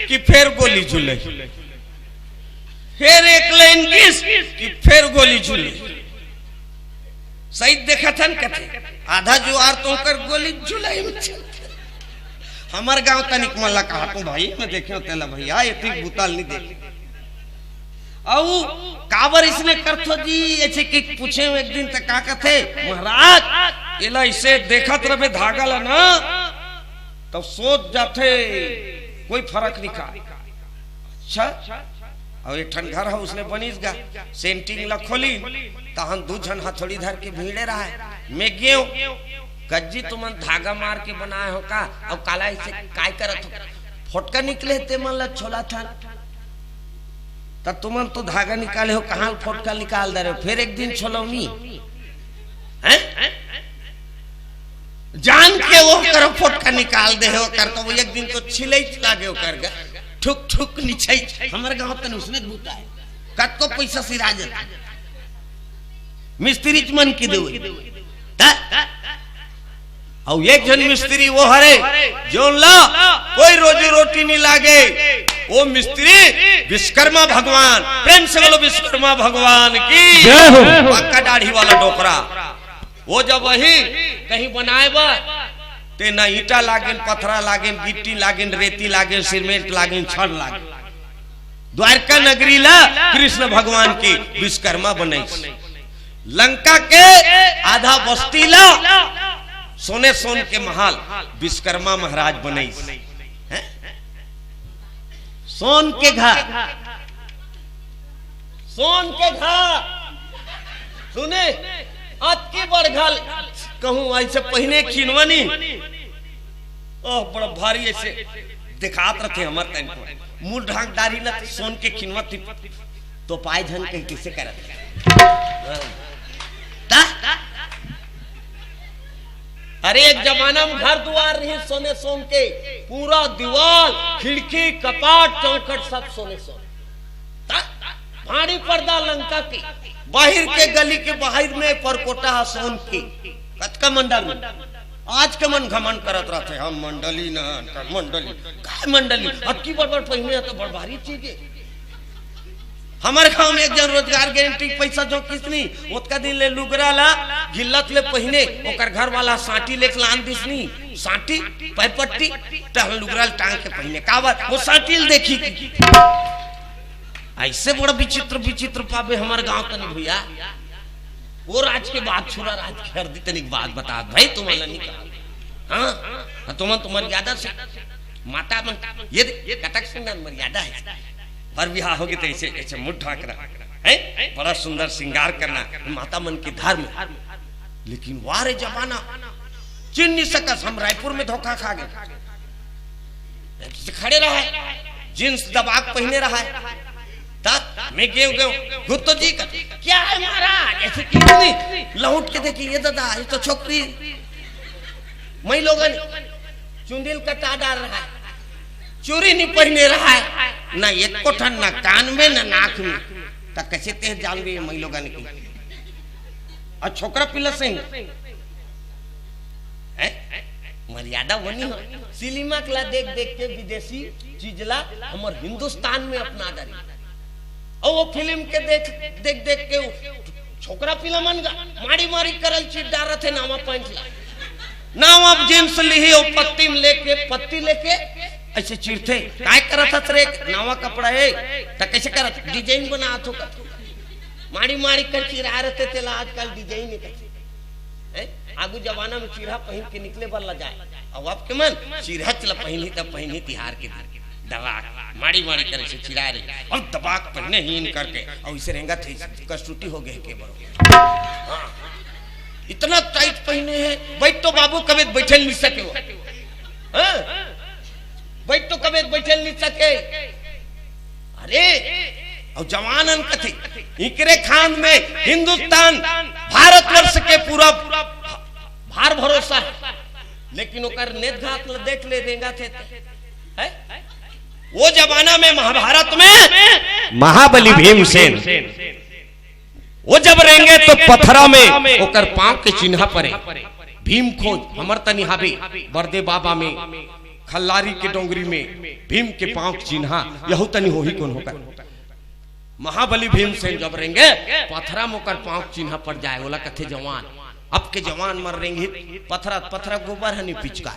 कि फिर गोली झूले फिर एक लाइन गिस कि फिर गोली झूले। सही देखा था कथे आधा जुआर तो कर गोली झूलाई में हमार गांव तनिक मल्ला कहा तो भाई मैं देखे तेला भैया इतनी बुताल नहीं देख औ काबर इसने करथो जी ऐसे कि पूछे एक दिन तक का कथे महाराज एला इसे देखत रहे धागा ला ना तो सोच जाते कोई फर्क नहीं का। अच्छा और एक ठन घर है उसने बनीस गा सेंटिंग ला खोली तहन दू जन हथौड़ी धर के भीड़े रहा है मैं गेऊ गज्जी तुमन धागा मार के बनाए हो का और काला इसे काय करत हो फोटका निकले ते मन ला छोला था तब तुमन तो धागा निकाले हो कहाँ फोटका निकाल दे रहे हो फिर एक दिन छोलौनी जान के वो करो फोटका निकाल दे हो कर तो वो एक दिन तो छिले लागे हो कर गा ठुक ठुक निछई हमारे गांव तन उसने बूता है कत को पैसा सिरा जाता मिस्त्री मन की दे और एक जन मिस्त्री वो हरे जो ला कोई रोजी रोटी नहीं लागे वो मिस्त्री विश्वकर्मा भगवान। प्रेम से बोलो विश्वकर्मा भगवान की पक्का दाढ़ी वाला डोकरा वो जब वही कहीं बनाए बा ते ना ईटा लागेन पत्थरा लागेन गिट्टी लागेन रेती लागेन सीमेंट लागेन छड़ लागेन द्वारका नगरी ला कृष्ण भगवान की विश्वकर्मा बने। लंका के आधा बस्ती ला सोने सोन के महल विश्वकर्मा महाराज बने। सोन के घर सुने आज की बड़घल कहूं ऐसे पहने खिनवनी ओह बड़ा भारी ऐसे दिखात रहे हमारे टाइम पर मूल ढाकदारी ना सोन के खिनवत तो पाए धन कहीं किसे करत अरे एक जमाना में घर द्वार रही सोने सोन के पूरा दीवार खिड़की कपाट चौखट सब सोने सोने भारी पर्दा लंका की, बाहर के गली के बाहर में परकोटा सोन की कतका मंडल में आज के मन घमंड करत रहते हम मंडली ना मंडली काय मंडली अक्की बड़ पहिने तो बड़ भारी चीज है। हमारे गांव में एक जन रोजगार गारंटी पैसा जो किसनी ओतका दिन ले लुगरा ला गिल्लत ले पहिने ओकर घर वाला साटी लेके लान दिसनी साटी पैपट्टी त लुगरा टांग के पहिने का बात वो साटील देखी ऐसे बड़ा विचित्र विचित्र पावे हमारे गांव तनी भैया वो राज के बाद छुरा राज के हर दी तनिक बात बता भाई तुम्हारा नहीं कहा हाँ तुम्हारी मर्यादा से माता मन ये कटक सुंदर मर्यादा है पर विवाह होगी तो ऐसे ऐसे मुठ ढाकना है बड़ा सुंदर श्रृंगार करना माता मन के धर्म। लेकिन वारे जमाना चिन नहीं सकस हम रायपुर में धोखा खा गए खड़े रहा जींस दबाक पहने रहा है मैं गयो गुत्तो जी का क्या है महाराज ऐसे क्यों लौट के देखिए ये दादा ये तो छोकरी मैं लोगन चुंडिल कटा डाल रहा है चूड़ी नहीं पहने रहा है ना एक कोठन ना कान में ना नाक में तो कैसे तेज जान गई मैं लोगन की और छोकरा पिला से मर्यादा बनी हो सिनेमा कला देख देख के विदेशी चीजला हमारे हिंदुस्तान में अपना डाली और वो फिल्म के देख देख देख के छोकरा पिला मन गा मारी मारी करल चीज डाल रहे थे नामा पैंट ला नाम अब जींस ली और पत्ती में लेके पत्ती लेके ऐसे चिरथे काय करत हत रे नावा कपड़ा है त कैसे करत डिजाइन बनात हो मारी मारी कर चिरा रहते तेला आजकल डिजाइन है आगू जमाना में चिरहा पहन के निकले बल्ला जाए अब आपके मन चिरहा चला पहनी तब पहनी तिहार के दबा मारी मारी करे से चिरा रही और दबाक पहने ही इन करके और इसे रहेगा थे कस्तूटी हो गए के बरो हाँ इतना टाइट पहने हैं बैठ तो बाबू कभी बैठल नहीं सके वो हाँ बैठ तो कभी बैठल नहीं सके अरे और जवानन कथी इकरे खान में हिंदुस्तान भारतवर्ष के पूरा भार भरोसा है लेकिन ओकर नेत घात देख ले देगा थे है वो जमाना में महाभारत में महाबली भीमसेन वो जब रहेंगे तो पत्थरा में ओकर पांव के चिन्ह पड़े भीम खोज हमर तनी हाबी बरदे बाबा में खल्लारी के डोंगरी में भीम के पांव के चिन्ह यहू तनी हो ही कौन होकर महाबली भीमसेन जब रहेंगे पत्थरा में ओकर पांव के चिन्ह पड़ जाए बोला कथे जवान अब के जवान मर रहेंगे पत्थरा पत्थरा गोबर हनी पिचका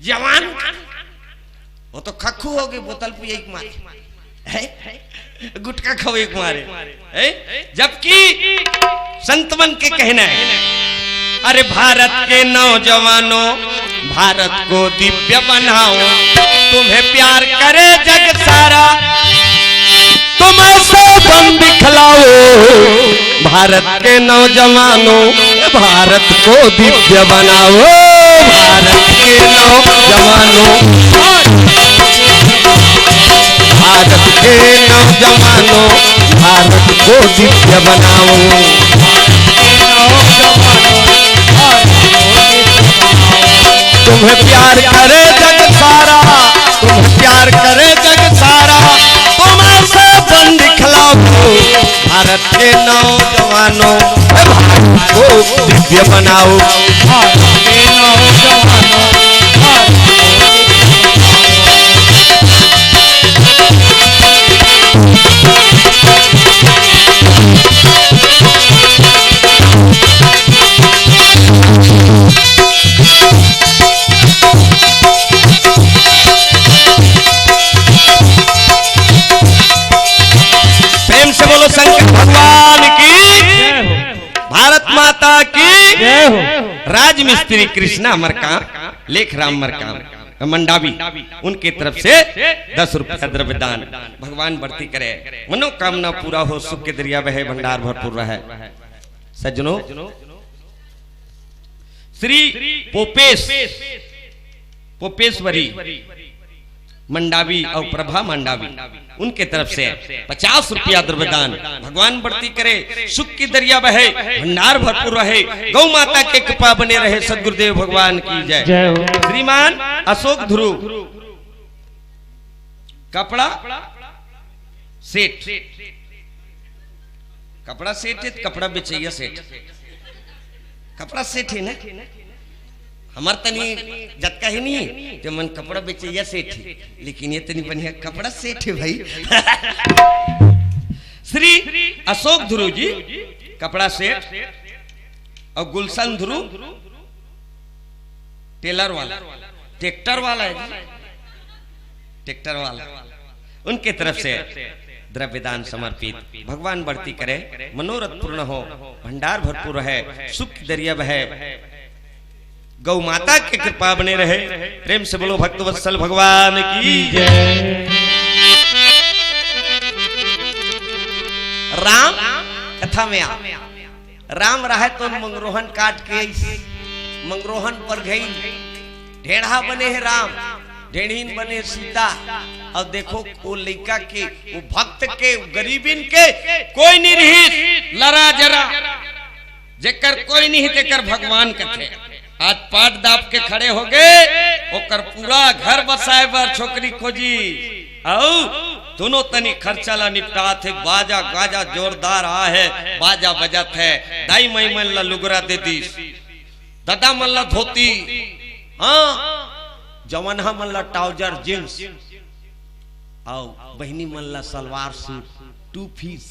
जवान वो तो खखू हो गए बोतल पे एक मारे गुटखा खाओ एक मारे जबकि संतमन के कहना है अरे भारत के नौजवानों भारत को दिव्य बनाओ तुम्हें प्यार करे जग सारा तुम ऐसे बम दिखलाओ भारत के नौजवानों भारत को दिव्य बनाओ भारत के नौजवानों भारत के नौजवानों भारत को दिव्य बनाओ तुम्हें प्यार करे जग सारा तुम्हें प्यार करे जग सारा तुम ऐसे बन दिखलाओ भारत के नौजवानों भारत को दिव्य बनाओ भारत के नौजवानों प्रेम से बोलो शंकर भगवान की भारत माता की राज मिस्त्री कृष्णा मरकाम लेख राम मरकाम मंडावी उनके तरफ से 10 रुपया द्रव्य दान भगवान बढ़ती करे मनोकामना पूरा हो सुख के दरिया बहे भंडार भरपूर रहे। सज्जनों श्री पोपेश्वरी मंडावी और प्रभा मंडावी उनके तरफ से 50 रुपया द्रव्यदान भगवान बढ़ती करे सुख की दरिया बहे भंडार भरपूर रहे गौ माता के कृपा बने रहे सदगुरुदेव भगवान की जय। श्रीमान अशोक ध्रुव कपड़ा सेठ, कपड़ा सेठ है, कपड़ा बेचैया सेठ, कपड़ा सेठ है ना, हमार तनी जटका ही नहीं जो मन कपड़ा बेचैया सेठ है, लेकिन ये तनी बढ़िया कपड़ा सेठ है भाई। श्री अशोक ध्रुव जी कपड़ा सेठ और गुलशन ध्रुव टेलर वाला, ट्रैक्टर वाला है, ट्रैक्टर वाला, उनके तरफ से द्रव्य दान समर्पित। भगवान बढ़ती करे, मनोरथ पूर्ण हो, भंडार भरपूर है, सुख की दरिया बहे, गौ माता की कृपा बने रहे। प्रेम से बोलो भक्त वत्सल भगवान की जय। राम कथा में आ, राम रहे तो मंगरोहन काट के मंगरोहन पर गई, ढेढ़ा बने है राम, ढेढ़ीन बने सीता। और देखो वो लड़का के, वो भक्त के, गरीबिन के कोई नहीं रही, लड़ा जरा जेकर कोई नहीं तेकर भगवान कथे। आज पाट दाप के खड़े हो गए, ओकर पूरा घर बसाए बर छोकरी खोजी, आओ दोनों तनी खर्चा ला निपटा थे। बाजा गाजा जोरदार आ है, बाजा बजत है, दाई मई मन ला लुगरा दे दी, दादा मन ला धोती, हाँ जवनहा मन ला ट्राउजर जींस, आओ बहनी मन ला सलवार सूट, टू पीस,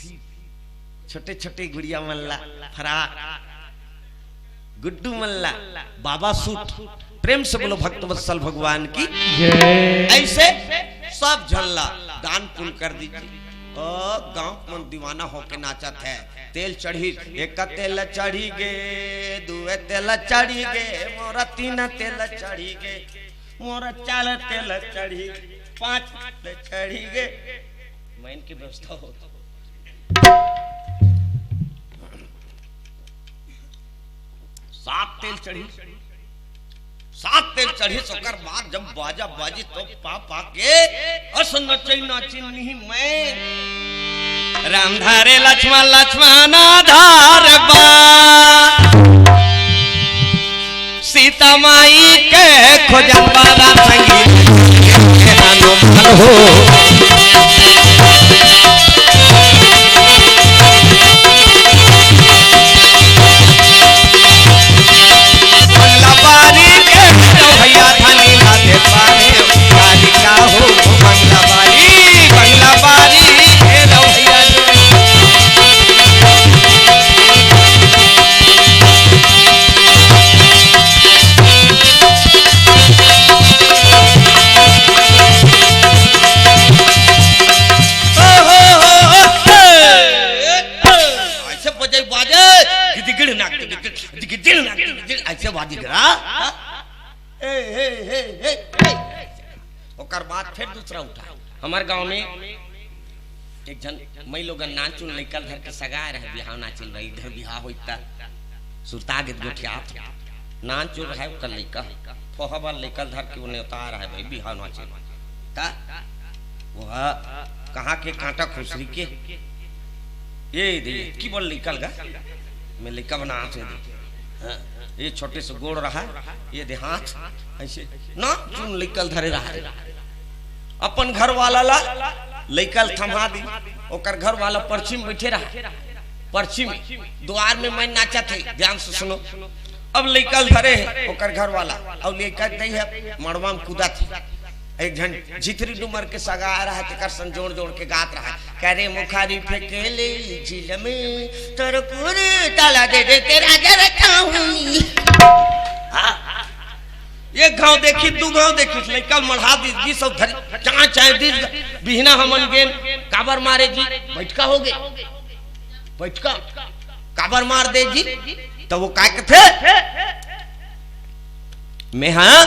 छोटे छोटे गुड़िया मन ला फराक, गुड्डू मल्ला बाबा सूट। प्रेम से बोलो भक्त वत्सल भगवान की जय। ऐसे सब झल्ला दान पुण्य कर दीजिए। गांव में दीवाना होके नाचत है। तेल चढ़ी, एक तेल चढ़ी गे, दुए तेल चढ़ी गे, मोरा तीन तेल चढ़ी गे, मोरा चार तेल चढ़ी, पांच तेल चढ़ी गे। मैं इनकी व्यवस्था हो, सात तेल चढ़ी, सात तेल चढ़ी, सोकर बाद जब बाजा बाजी तो पा के अस नचई नाचिन नहीं मैं। राम धारे लक्ष्मण लक्ष्मण धार बा, सीता माई के खोजन बारा संगीत हो। फिर दूसरा उठा। हमारे गांव में एक जन मई लोग नाचुन निकल धर के सगा रहे, बिहाव नाचिल रही, इधर बिहाव होता सुरता गित गोठिया नाचुन रहे, उतर लइका फोहबा निकल धर के उन्हें उतार है भाई बिहाव नाचिल ता वह कहां के कांटा खुसरी के ये दे की बोल निकल गा मैं लइका बना से दे, ये छोटे से गोड़ रहा, ये दे हाथ ऐसे ना चुन निकल धरे रहा। अपन घर वाला ला लइकल थमा दी, ओकर घर वाला पश्चिम बैठे रहा, पश्चिम द्वार में मैं नाचा थे, ध्यान से सुनो। अब लइकल धरे है ओकर घर वाला, और लइकल नहीं है मड़वा में कूदा थी। एक जन जितरी डुमर के सगा रहा है, तेकर सन जोड़ जोड़ के गात रहा, कह रे मुखारी फेंकेले झील में तोर पूरे ताला दे दे तेरा जरा चाहूनी। एक गांव देखी, दू गांव देखी, लइकल मढ़ा दी सब धरी, जहां चाहे दी बिहना हमन गेन काबर मारे जी, बैठका हो गए, बैठका काबर मार दे जी। तो वो काय कथे मैं हाँ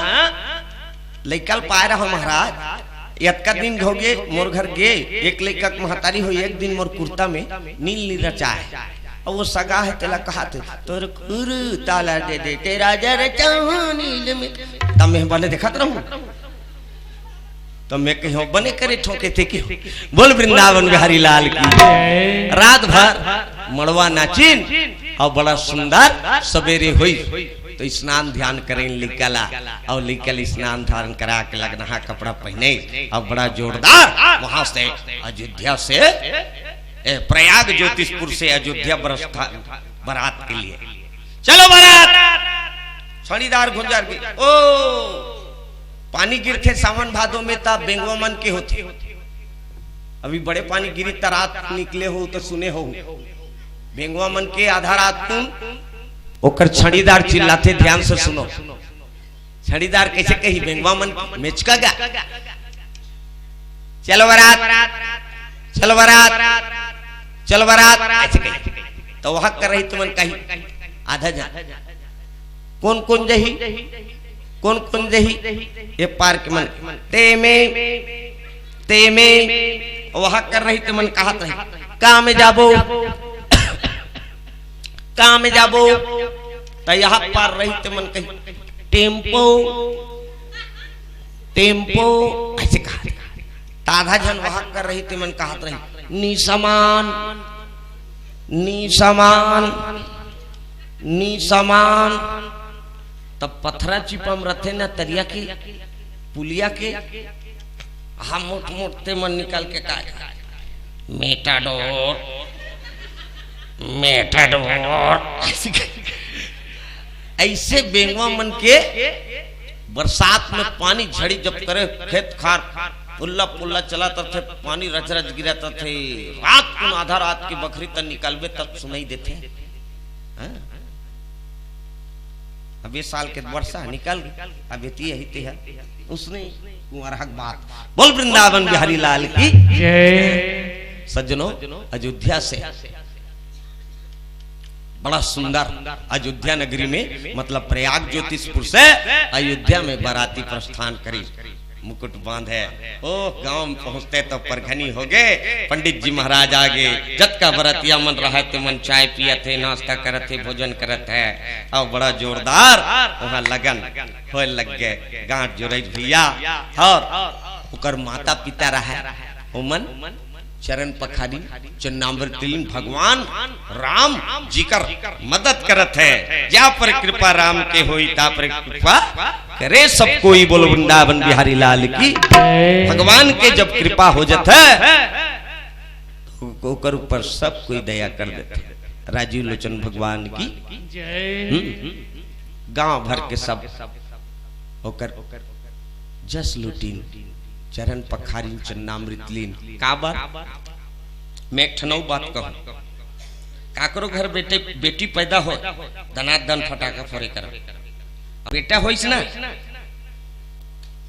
लइकल पाए रहा महाराज, यतका दिन हो गए मोर घर गे, एक लइका महतारी हो, एक दिन मोर कुर्ता में नील नील रचा है, और वो सगा है तेला कहा थे तोर खुरू ताला दे दे तेरा जरा चाहूं नील में। तब मैं बने देखत रहूं, तो मैं कहो बने करे ठोके थे क्यों। बोल वृंदावन बिहारी लाल की। रात भर मड़वा नाचिन और बड़ा सुंदर सवेरे हुई, तो स्नान ध्यान करें लिकला और लिकल स्नान ध्यान करा के लगना कपड़ा पहने और बड़ा जोरदार वहां से अयोध्या से प्रयाग ज्योतिषपुर से अयोध्या बारात के लिए चलो बारात छड़ीदार गुंजार की ओ पानी गिरते सावन भादों में तब बेंगवा मन के होते अभी बड़े पानी गिरी तरात निकले हो तो सुने हो बेंगवा मन के आधा रात तुम ओकर छड़ीदार चिल्लाते ध्यान से सुनो छड़ीदार कैसे कही बेंगवा मन मेचका गा चलो बारात चलो बारात चलो बारात ऐसे कही तो वह कर रही तुमन कही आधा जा कौन कौन जही ये पार के मन ते में वह कर रही तुमन कहत रही कहाँ में जाबो तो यहाँ पार रही तुमन कही टेम्पो ऐसे कहा आधा जन वह कर रही तुमन कहत रही नी समान तब पत्थरा चिपम रथे न तरिया के पुलिया के हम मोट मोटते मन निकाल के का मेटाडोर ऐसे बेंगवा मन के बरसात में पानी झड़ी जब करे खेत खार पुल्ला पुल्ला चलाता थे पानी रच रच गिराता थे रात को आधा रात की बकरी तक निकालबे तब सुनाई देते अब ये साल के वर्षा निकल अब यही है उसने कुंवर हक बात बोल वृंदावन बिहारी लाल की जय। सज्जनों अयोध्या से बड़ा सुंदर अयोध्या नगरी में मतलब प्रयाग ज्योतिषपुर से अयोध्या में बाराती प्रस्थान करी मुकुट बांधे ओ गांव में पहुंचते तो परघनी हो गए पंडित जी महाराज आगे जत का बरतिया मन रहा थे मन चाय पिया थे नाश्ता करत थे भोजन करत है और बड़ा जोरदार वहां लगन हो लग गए गांठ जोड़े भैया और उकर माता पिता रहा उमन चरण पखारी चन्नामृतलीन भगवान राम जी कर मदद करत है जा पर कृपा राम के होई ता पर कृपा करे सब कोई बोलो वृंदावन बिहारी लाल की भगवान के जब कृपा हो जाता है तो ओकर ऊपर सब कोई दया कर देते राजीव लोचन भगवान की गांव भर के सब ओकर जस लुटीन चरण पखारी चन्नामृतलीन काबर मैं ठनऊ बात कहूं काकरो घर बेटे बेटी पैदा हो दनादन फटाका फोड़े कर बेटा होइस ना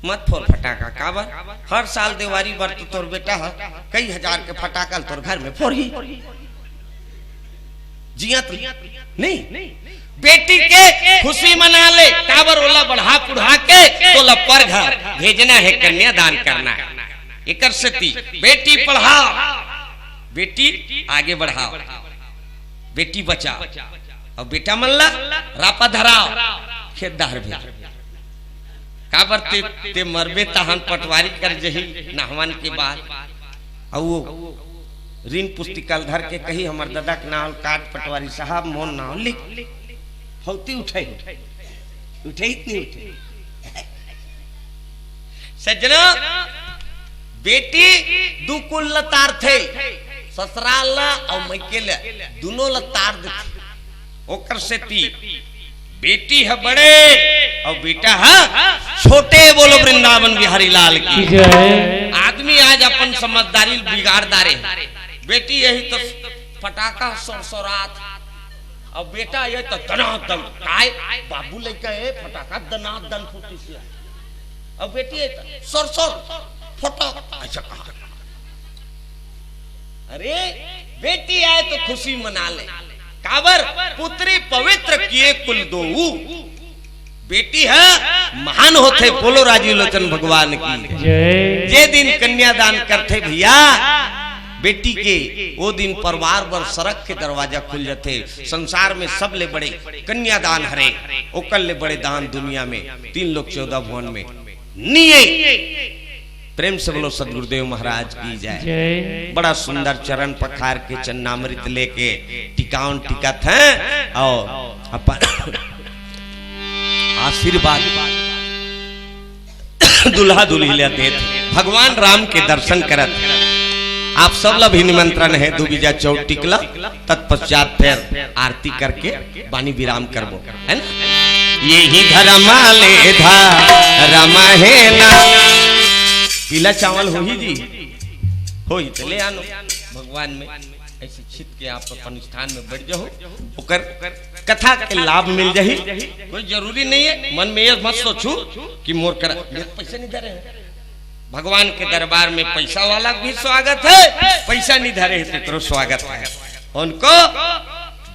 मत फोड़ फटाका काबर हर साल दिवाली बर तो तोर बेटा है कई हजार के फटाका तोर घर में फोड़ी जियत नहीं बेटी के खुशी मना ले काबर ओला बढ़ा पुढ़ा के तो लपर घर भेजना है कन्यादान करना है एकर सती बेटी पढ़ाओ बेटी आगे बढ़ाओ बेटी बचाओ और बेटा मल्ला रापा धराओ खेत दहर भेज काबर ते मरबे तहन पटवारी कर जही नहवन के बाद और वो ऋण पुस्तिका धर के कही हमर दादा के नाम काट पटवारी साहब मोहन नाम लिख होती उठे इतनी उठे सज्जना बेटी दू कुल लतार थे ससुराल और मैकेल दोनों लतार दे ओकर से ती बेटी है बड़े और बेटा है छोटे बोलो वृंदावन बिहारी लाल की आदमी आज अपन समझदारी बिगाड़ दारे बेटी यही तो फटाका सरसरात और बेटा ये तो दनादन काय बाबू लेके है फटाका दनादन फूटी से और बेटी ये सरसर फटाका ऐसा कहा अरे बेटी आए तो खुशी मना ले काबर पुत्री पवित्र किए कुल दो बेटी है महान होते बोलो राजीव लोचन भगवान की जे दिन कन्यादान करते भैया बेटी के वो दिन परिवार बर सड़क के दरवाजा खुल जाते संसार में सब ले बड़े कन्यादान हरे ओकल ले बड़े दान दुनिया में 3 लोग 14 भुवन में निये प्रेम से बोलो सदगुरुदेव महाराज की जाए बड़ा सुंदर चरण पखार के चन्नामृत लेके टिकाउन टिकत हैं और अपन आशीर्वाद दुल्हा दुल्ही लेते थे। भगवान राम के दर्शन करत आप सब ला भी निमंत्रण है। दुबिजा चौक टिकला तत्पश्चात फिर आरती करके बानी विराम करबो, है ना। यही धर्म ले धर्म है ना। पीला चावल हो ही जी हो ही चले आनो भगवान में ऐसे छित के आप अपन स्थान में बैठ जाओ, ओकर कथा के लाभ मिल जाही। कोई जरूरी नहीं है मन में ये मत सोचू कि मोर कर पैसा नहीं धरे। भगवान के दरबार में पैसा वाला भी स्वागत है, पैसा नहीं धरे है तो स्वागत है। उनको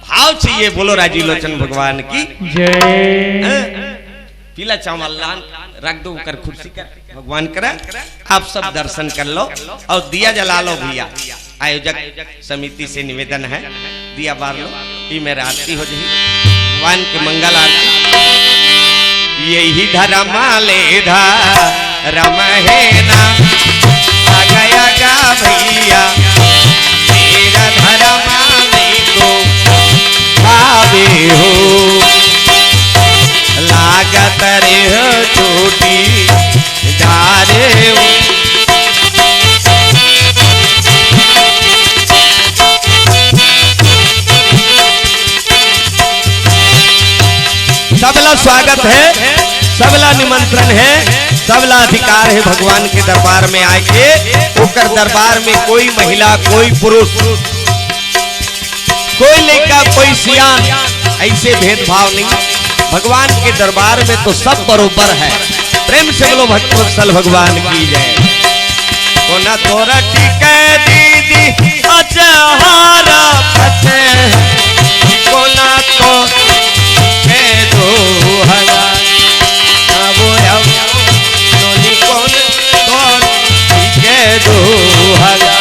भाव चाहिए। बोलो राजी लोचन भगवान की जय। पीला चावल लान रख दो कर कुर्सी कर भगवान करा। आप सब दर्शन कर लो और दिया जला लो भैया। आयोजक समिति से निवेदन है दिया बार लो, ये मेरा आरती हो जाए भगवान के मंगल आरती। यही धर्म ले धर्म है ना। आ गया गा भैया मेरा धर्म नहीं तो भावे हो। लागत रे छोटी डारे हो। सबला स्वागत है, सबला निमंत्रण है, सबला अधिकार है भगवान के दरबार में आके। ओकर दरबार में कोई महिला कोई पुरुष कोई लड़का कोई सियान ऐसे भेदभाव नहीं। भगवान के दरबार में तो सब बरोबर है। प्रेम से बोलो भक्तवत्सल भगवान की जय। कोना तोरा टिके दीदी अजहारा फते कोना तो के दो हजार अब नोनी कोन तो टिके 2000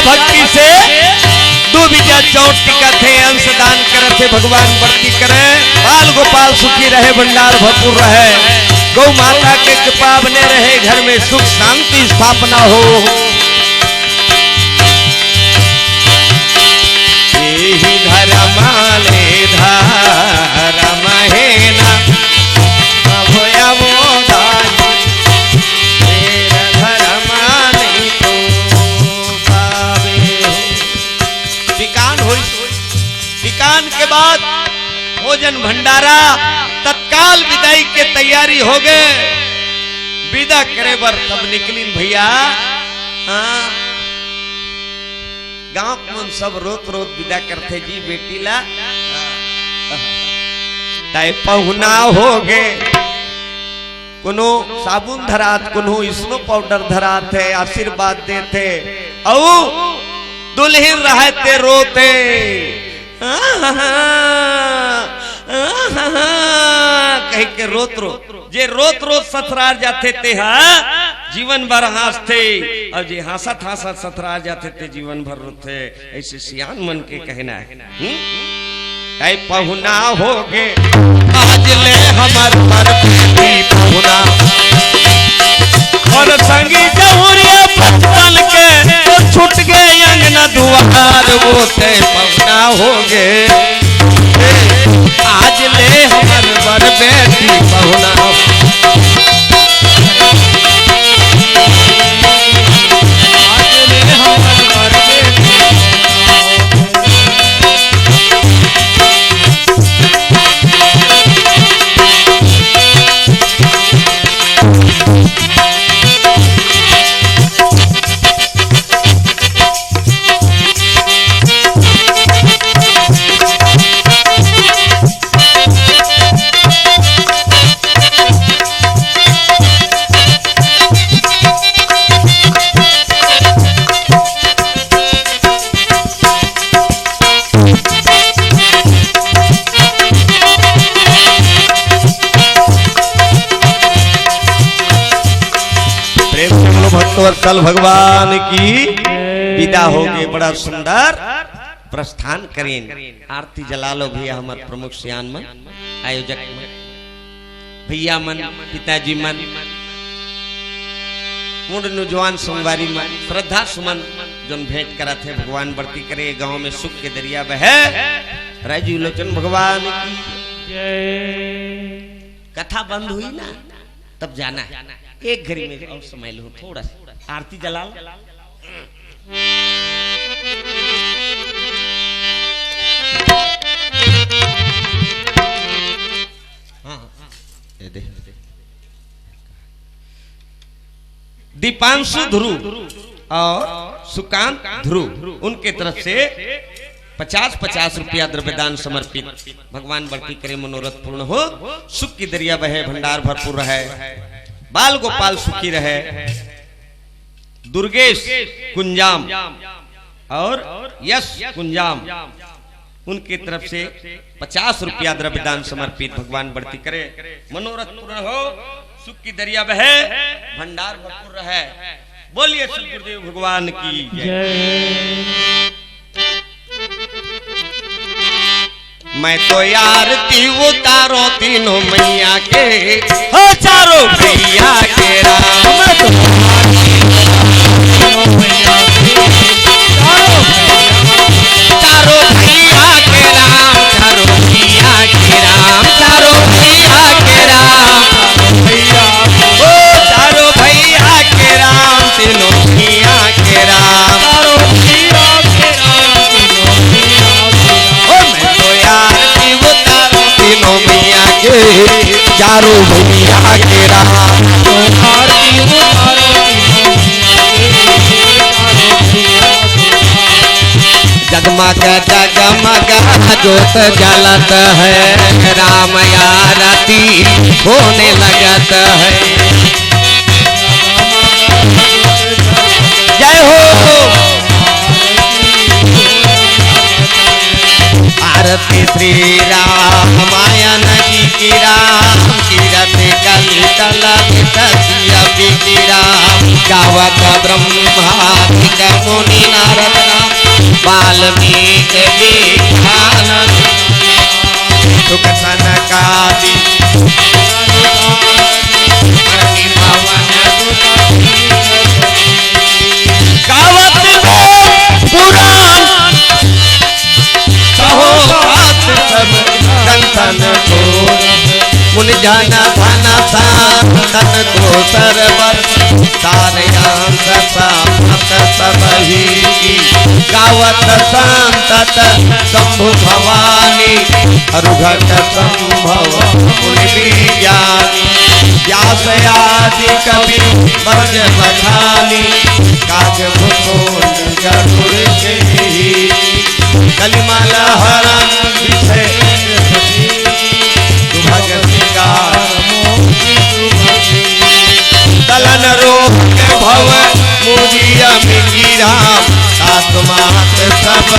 भक्ति से दुबिजा चौट टिका थे अंशदान करे थे भगवान बढ़ती करे। बाल गोपाल सुखी रहे भंडार भरपूर रहे। गौ माता के कृपा बने रहे घर में सुख शांति स्थापना हो। यही धर्म ले धर्म है ना। के बाद भोजन भंडारा तत्काल विदाई के तैयारी हो गए। विदा करे बर तब निकली भैया। गांव में सब रोत रोत विदा करते जी बेटी ला। ताई पहुना हो गए। कोनो साबुन धरात कोनो स्नो पाउडर धरात है आशीर्वाद देते और दुल्हन रहते रोते। कह के रोत जे रोत रोत ससुराल जाते ते जीवन भर हंसते और जे हंसत हंसत ससुराल जाते थे जीवन भर रोते। ऐसे सियान मन के कहना है। ऐ पहुना हो गे आज ले हमर पर पहुना और संगी जहुरिया बचपन के तो छूट गए अंगना दुआर वो ते पहुना हो गे आज ले हमर पर बेटी पहुना भक्तवत्सल भगवान की विदा हो गए। बड़ा सुंदर प्रस्थान करें। आरती जला लो भैया हमारे प्रमुख सियान मन आयोजक भैया मन पिताजी मन मुंड नौजवान सोमवारी मन श्रद्धा सुमन जोन भेंट करा थे भगवान बढ़ती करे गांव में सुख के दरिया बहे। राजीव लोचन भगवान की कथा बंद हुई ना तब जाना है एक घड़ी में और समय लो थोड़ा सा आरती जला लो। दीपांशु ध्रुव और सुकांत ध्रुव उनके तरफ से 50-50 रुपया द्रव्यदान समर्पित। भगवान बढ़ती करे मनोरथ पूर्ण हो सुख की दरिया बहे भंडार भरपूर रहे बाल गोपाल सुखी रहे। दुर्गेश कुंजाम और यश कुंजाम उनके तरफ से 50 रुपया द्रव्यदान समर्पित। भगवान बढ़ती करे मनोरथ पूर्ण हो सुख की दरिया बहे भंडार भरपूर रहे। बोलिए श्री गुरुदेव भगवान की जय। मैं तो आरती उतारो तीनों मैया के हो चारों भैया के राम चारों भैया के राम चारों भैया के राम चारों भैया के राम ओ चारों भैया के राम तीनों भैया के राम चारों भैया के राम ओ मैं तो आरती उतारो तीनों मैया के चारों भैया के राम आरती उतारो जगमग जगमग जोत जलत है राम आरती होने लगत है। जय हो आरती श्री रामायण जी की राम कीरति कली तलत की राम गावत ब्रह्मादिक मुनि नारद राम वाल्मीकि विज्ञानन सुख सनकादि गावत पुराण कहो बात सब संतन को मुन जाना भाना तन को सरवर तारयांत सामत सबही गावत संतत शंभु भवानी अरुघट संभव मुनि ज्ञानी व्यास आदि कवि बरज बखानी काज मुकुंद गरुड़ के कलिमल हरण विषय तलन रोग भव मुझिया मिली राम आत्मात सब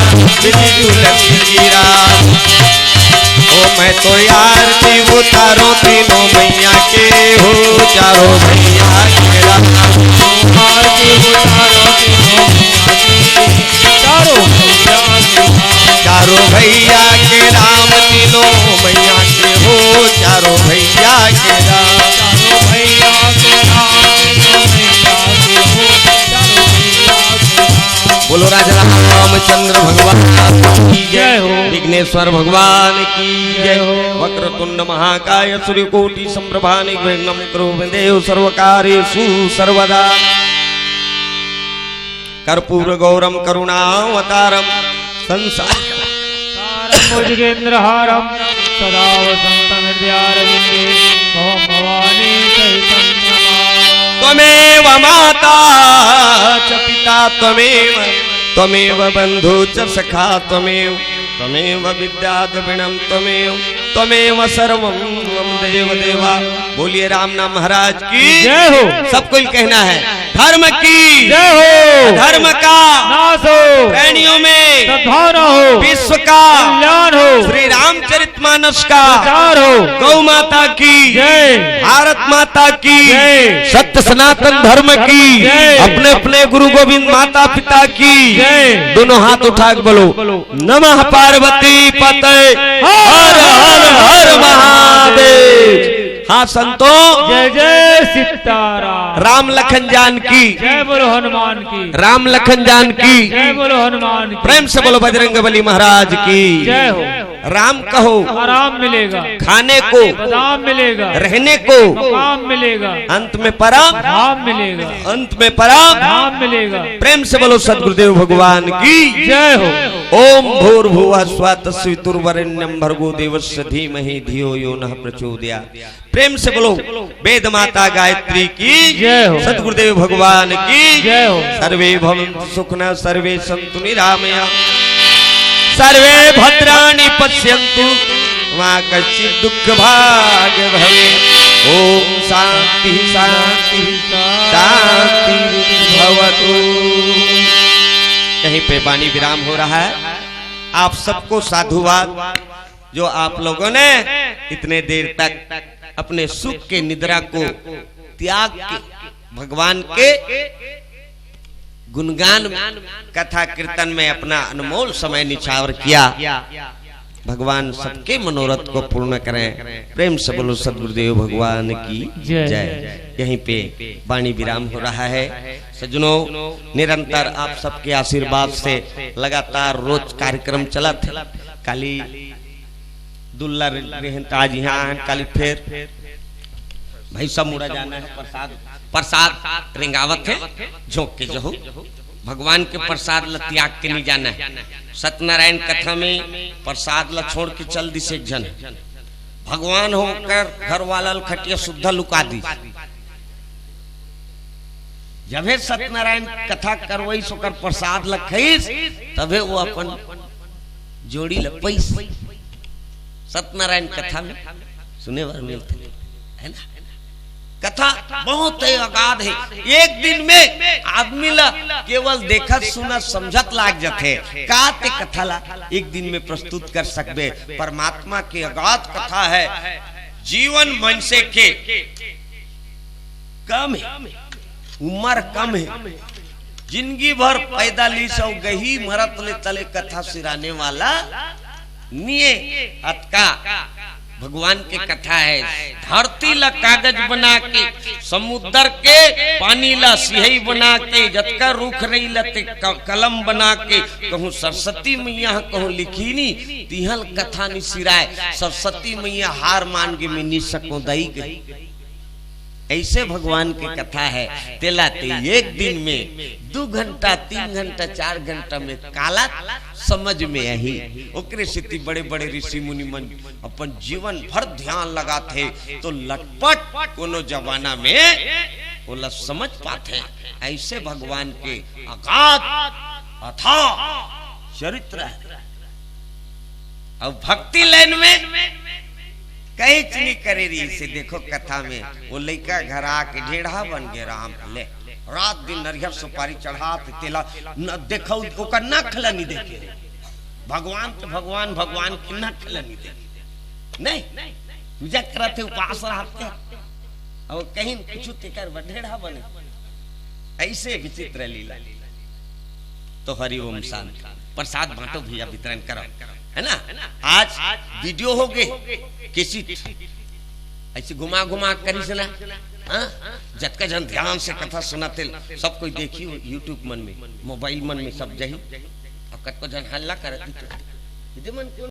विधि राम ओ मैं तो यार विघ्नेश्वर भगवान की जय। वक्रतुंड महाकाय सूर्यकोटि समप्रभा निर्विघ्नं कुरु मे देव सर्वकार्येषु सर्वदा। कर्पूर गौरम करुणावतारम संसार भुजगेन्द्रहारं सदा वसन्तं हृदयारविन्दे भवं भवानी सहितं नमामि। त्वमेव माता च पिता त्वमेव बन्धु च सखा त्वमेव विद्याद्रविणं त्वमेव सर्वं देव देवा। बोलिए राम नाम महाराज की जय हो। सबको कहना है धर्म की जय हो। धर्म का नाश हो। प्राणियों में सद्भावना हो। विश्व का कल्याण हो। श्री रामचरितमानस का प्रचार हो। गौ माता की जय। भारत माता की जय। सत्य सनातन धर्म की जय। अपने अपने गुरु गोविंद माता पिता की जय। दोनों हाथ उठा के बोलो नमः पार्वती पते हर हर हर महादेव। हाँ संतों जय जय सीताराम। राम लखन जानकी जय बोलो हनुमान की। राम लखन जानकी जय बोलो हनुमान की। प्रेम से बोलो बजरंगबली महाराज की जय हो। राम कहो आराम मिलेगा। खाने को बादाम मिलेगा। रहने को मकाम मिलेगा। अंत में परम धाम मिलेगा। अंत में परम धाम मिलेगा। प्रेम से बोलो सद्गुरुदेव भगवान की जय हो। ओम भूर्भुवः स्वः तत्सवितुर्वरेण्यं भर्गो देवस्य धीमहि धियो यो नः प्रचोदयात्। प्रेम से बोलो वेद माता गायत्री की जय हो। सद्गुरुदेव भगवान की जय हो। सर्वे भवन्तु सुखिनः सर्वे सन्तु निरामया सर्वे भद्राणि पश्यन्तु मा कश्चित् दुःख भाग भवेत्। ओम शांति शांति शांति भवतु। कहीं पे वाणी विराम हो रहा है। आप सबको साधुवाद जो आप लोगों ने इतने देर तक अपने सुख के निद्रा को त्याग के भगवान के गुणगान कथा कीर्तन में अपना अनमोल समय निछावर किया। भगवान सबके मनोरथ को पूर्ण करें। प्रेम से बोलो सद्गुरुदेव भगवान की जय। यहीं पे वाणी विराम हो रहा है। सज्जनों निरंतर आप सबके आशीर्वाद से लगातार रोज कार्यक्रम चला था। काली दुल्ला आज यहाँ काली फिर भाई सब मुड़ा जाना है। प्रसाद रिंगावत है झोंक के जो भगवान के प्रसाद ला त्याग के नहीं जाना है। सत्यनारायण कथा में प्रसाद ला छोड़ के चल दी से एक जन भगवान होकर घर वाला खटिया शुद्धा लुका दी। जब है सत्यनारायण कथा करवई सोकर प्रसाद ला खईस तबे वो अपन जोड़ी लपईस। सत्यनारायण कथा में सुने बार मिलते है ना। कथा बहुत है अगाध है। एक दिन में आदमी ला केवल देखत सुनत समझत लाग जाते काते कथा ला एक दिन में प्रस्तुत कर सकबे। परमात्मा की अगाध कथा है। जीवन मनुष्य के कम है, उम्र कम है, जिंदगी भर पैदाली सौ गही मरत ले तले कथा सिराने वाला निये अतका भगवान की कथा है। धरती ला कागज बना के समुद्र के पानी ला सिहई बना के जतका रूख रही लते कलम बना के कहूँ सरस्वती मैया कहूँ लिखीनी तिहल कथा नि सिराय। सरस्वती मैया हार मान के में नि सको दई गई। ऐसे भगवान की कथा है। तेलाते एक दिन में 2 घंटा 3 घंटा 4 घंटा में काला समझ में आई। ओकरे स्थिति बड़े बड़े ऋषि मुनि मन अपन जीवन भर ध्यान लगाते तो लटपट कोनो जमाना में वो समझ पाते। ऐसे भगवान के अगाध अथाह चरित्र है। अब भक्ति लाइन में कहीं नहीं करे रही से देखो कथा में वो लड़का घर आके ढेढ़ा बन गए राम ले रात दिन नरियर सुपारी चढ़ा तेला न देखो ओकर ना खला नहीं देखे। भगवान तो भगवान भगवान की ना खला नहीं देखे। नहीं पूजा करते उपास रहते और कहीं कुछ तेकर ढेढ़ा बने। ऐसे विचित्र लीला। तो हरिओम शांति। प्रसाद बांटो भैया वितरण करो है ना। आज वीडियो हो गए किसी ऐसे घुमा घुमा करी से ना जतका जन ध्यान से कथा सुनाते सब कोई देखी यूट्यूब मन में मोबाइल मन में सब जही और कतको जन हल्ला करत मन